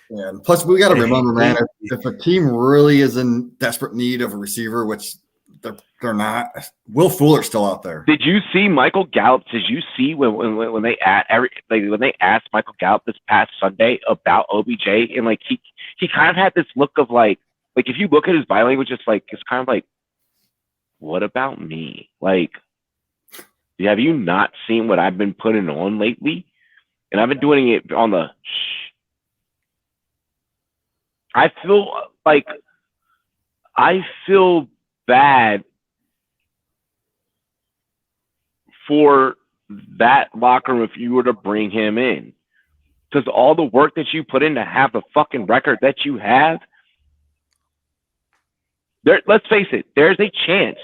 [SPEAKER 3] Yeah, and plus we got to remember, man, if a team really is in desperate need of a receiver, which they're not, Will Fuller's still out there.
[SPEAKER 2] Did you see Michael Gallup? Did you see when they asked Michael Gallup this past Sunday about OBJ, and like he kind of had this look of like if you look at his body language, it's kind of like, what about me? Like, have you not seen what I've been putting on lately? And I've been doing it on the I feel bad for that locker room if you were to bring him in. Because all the work that you put in to have the fucking record that you have, let's face it, there's a chance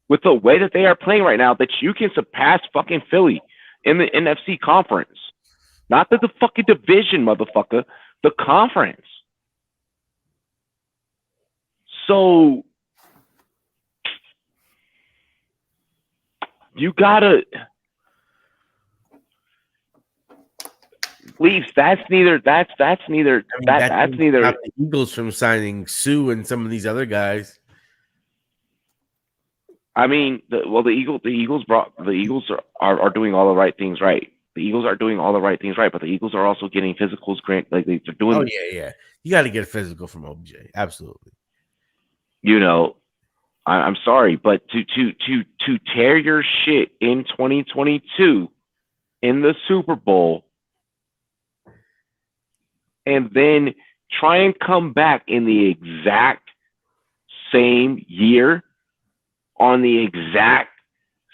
[SPEAKER 2] with the way that they are playing right now that you can surpass fucking Philly in the NFC conference. Not the fucking division, motherfucker. The conference. So you gotta Leafs. That's neither. That's neither.
[SPEAKER 6] I mean,
[SPEAKER 2] That's neither.
[SPEAKER 6] Stop the Eagles from signing Sue and some of these other guys.
[SPEAKER 2] I mean, the Eagles are doing all the right things right. The Eagles are doing all the right things right, but the Eagles are also getting physicals. Like they're doing.
[SPEAKER 6] Oh yeah. You got to get physical from OBJ. Absolutely.
[SPEAKER 2] You know, I'm sorry, but to tear your shit in 2022 in the Super Bowl, and then try and come back in the exact same year on the exact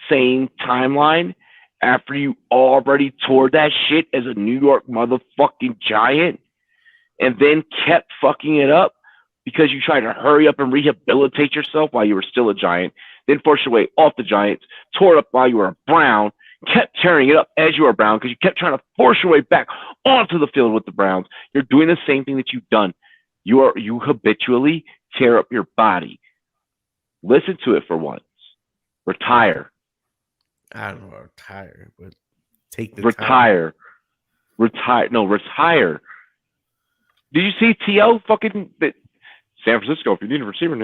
[SPEAKER 2] same timeline after you already tore that shit as a New York motherfucking Giant and then kept fucking it up because you tried to hurry up and rehabilitate yourself while you were still a Giant, then forced your way off the Giants, tore it up while you were a Brown, kept tearing it up as you were a Brown because you kept trying to force your way back onto the field with the Browns. You're doing the same thing that you've done. You habitually tear up your body. Listen to it for once. Retire.
[SPEAKER 6] I don't know, retire, but take the
[SPEAKER 2] retire.
[SPEAKER 6] time.
[SPEAKER 2] Retire. No, retire. Did you see T.O. fucking San Francisco? If you need a receiver,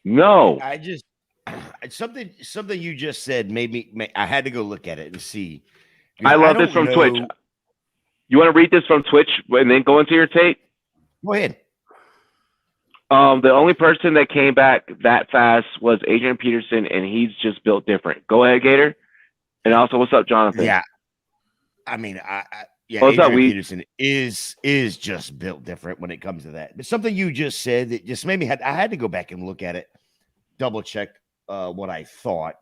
[SPEAKER 2] no.
[SPEAKER 4] I just something you just said made me. I had to go look at it and see.
[SPEAKER 2] I love this from Twitch. You want to read this from Twitch and then go into your tape?
[SPEAKER 4] Go ahead.
[SPEAKER 2] The only person that came back that fast was Adrian Peterson, and he's just built different. Go ahead, Gator. And also, what's up, Jonathan?
[SPEAKER 4] Yeah. I mean,
[SPEAKER 2] what's up,
[SPEAKER 4] Adrian Peterson is just built different when it comes to that. But something you just said that just made me I had to go back and look at it, double check what I thought.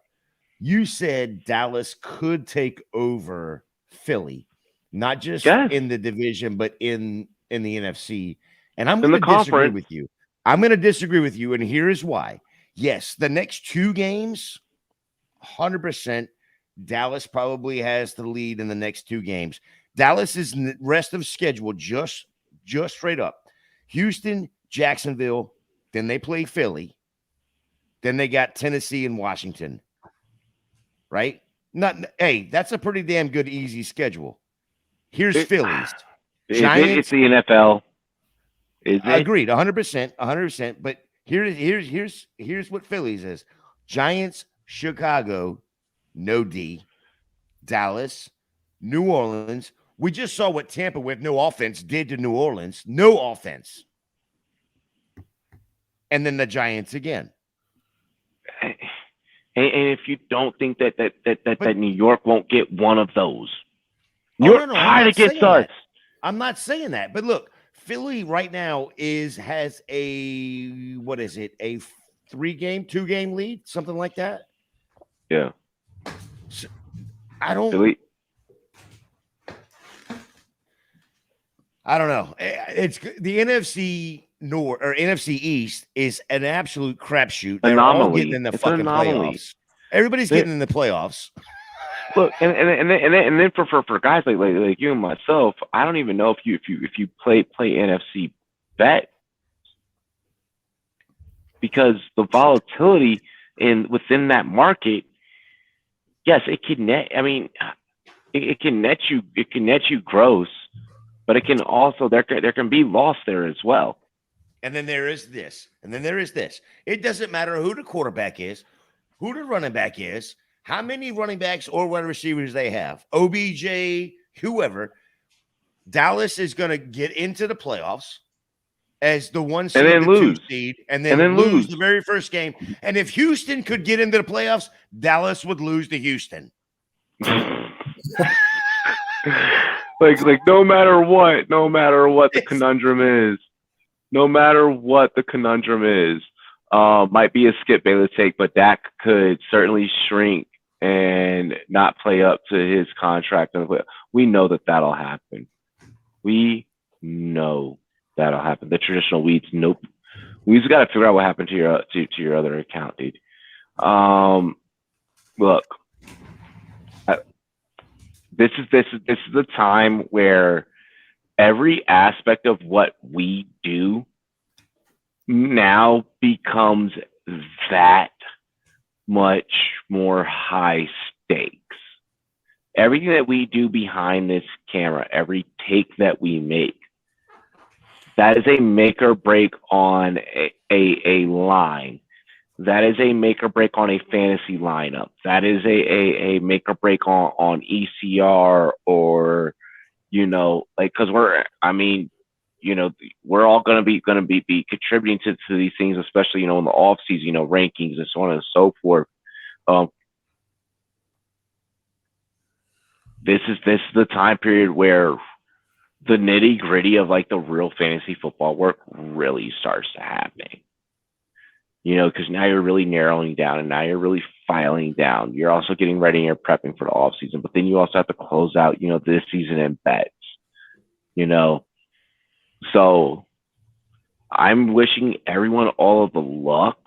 [SPEAKER 4] You said Dallas could take over Philly, not just in the division, but in the NFC. And I'm going to disagree with you. I'm going to disagree with you, and here is why. Yes, the next two games, 100%, Dallas probably has the lead in the next two games. Dallas is in the rest of schedule just straight up. Houston, Jacksonville, then they play Philly. Then they got Tennessee and Washington. Right? Hey, that's a pretty damn good, easy schedule. Here's Phillies.
[SPEAKER 2] Giants. It's the NFL.
[SPEAKER 4] Agreed, 100%. But here's what Phillies is: Giants, Chicago, no D, Dallas, New Orleans. We just saw what Tampa with no offense did to New Orleans. No offense. And then the Giants again.
[SPEAKER 2] And if you don't think that New York won't get one of those, you're tired against us.
[SPEAKER 4] I'm not saying that, but look, Philly right now has a what is it? A 2-game lead, something like that.
[SPEAKER 2] Yeah.
[SPEAKER 4] So, I don't know. It's the NFC North or NFC East is an absolute crapshoot. They're all getting in the fucking playoffs. Everybody's getting in the playoffs.
[SPEAKER 2] Look, and then for guys like you and myself, I don't even know if you play NFC bet, because the volatility within that market, yes, it can net. I mean, it can net you gross, but it can also there can be loss there as well.
[SPEAKER 4] And then there is this. It doesn't matter who the quarterback is, who the running back is, how many running backs or wide receivers they have, OBJ, whoever. Dallas is going to get into the playoffs as the 1 seed,
[SPEAKER 2] and then lose,
[SPEAKER 4] 2 seed, and then lose the very first game. And if Houston could get into the playoffs, Dallas would lose to Houston.
[SPEAKER 2] like no matter what the conundrum is. No matter what the conundrum is, might be a Skip Bayless take, but Dak could certainly shrink and not play up to his contract. We know that'll happen. We know that'll happen. The traditional weeds, nope. We just got to figure out what happened to your other account, dude. Look, this is the time where every aspect of what we do now becomes that much more high stakes. Everything that we do behind this camera, every take that we make, that is a make or break on a line. That is a make or break on a fantasy lineup. That is a make or break on ECR, or, you know, like, because we're all gonna be contributing to these things, especially, you know, in the off season, you know, rankings and so on and so forth. This is the time period where the nitty gritty of like the real fantasy football work really starts to happen. You know, because now you're really narrowing down, and now you're really filing down. You're also getting ready and you're prepping for the off season, but then you also have to close out, you know, this season in bets, you know. So I'm wishing everyone all of the luck.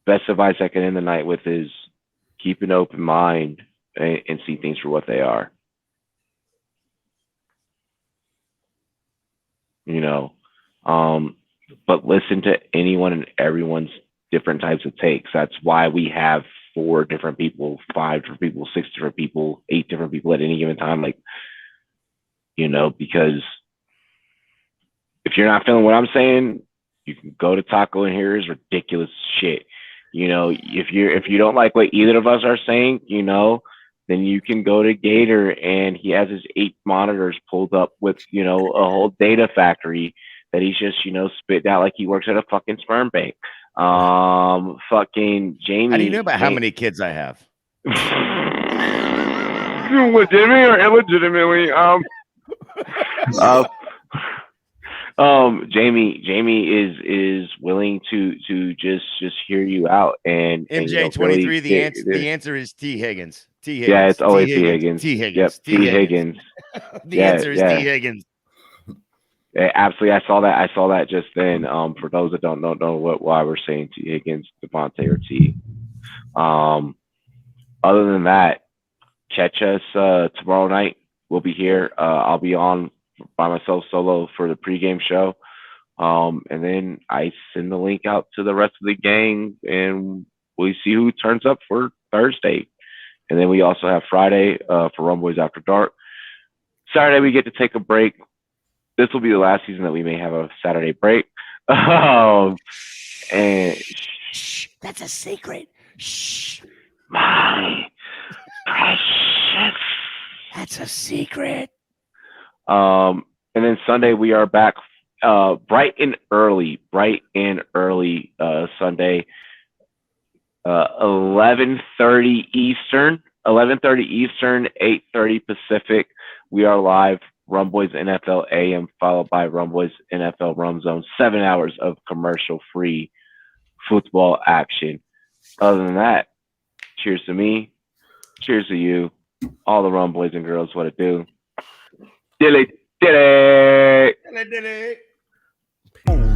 [SPEAKER 2] Best advice I can end the night with is keep an open mind and see things for what they are. You know, but listen to anyone and everyone's different types of takes. That's why we have 4 different people, 5 different people, 6 different people, 8 different people at any given time. Like, you know, because if you're not feeling what I'm saying, you can go to Taco and hear his ridiculous shit. You know, if you don't like what either of us are saying, you know, then you can go to Gator, and he has his 8 monitors pulled up with, you know, a whole data factory that he's just, you know, spitting out like he works at a fucking sperm bank. Fucking Jamie.
[SPEAKER 4] How do you know about how many kids I have?
[SPEAKER 2] Legitimately or illegitimately? Jamie is willing to just hear you out, and
[SPEAKER 4] MJ23.
[SPEAKER 2] really,
[SPEAKER 4] The answer is T Higgins. T Higgins.
[SPEAKER 2] Yeah, it's always T Higgins.
[SPEAKER 4] T Higgins.
[SPEAKER 2] Yep, T Higgins.
[SPEAKER 4] The answer is T Higgins.
[SPEAKER 2] Yeah, absolutely. I saw that just then. For those that don't know why we're saying T Higgins, Devontae, or T. Other than that, catch us tomorrow night. We'll be here. I'll be on by myself solo for the pregame show. And then I send the link out to the rest of the gang, and we see who turns up for Thursday. And then we also have Friday for Rumboyz After Dark. Saturday, we get to take a break. This will be the last season that we may have a Saturday break. And
[SPEAKER 4] shh, that's a secret. Shh.
[SPEAKER 2] My precious.
[SPEAKER 4] That's a secret.
[SPEAKER 2] And then Sunday, we are back bright and early Sunday, 11:30 Eastern, 8:30 Pacific. We are live, Rumboyz NFL AM, followed by Rumboyz NFL Rum Zone. 7 hours of commercial-free football action. Other than that, cheers to me, cheers to you, all the Rumboyz and girls. What it do? Dilly, dilly.
[SPEAKER 4] Dilly, dilly.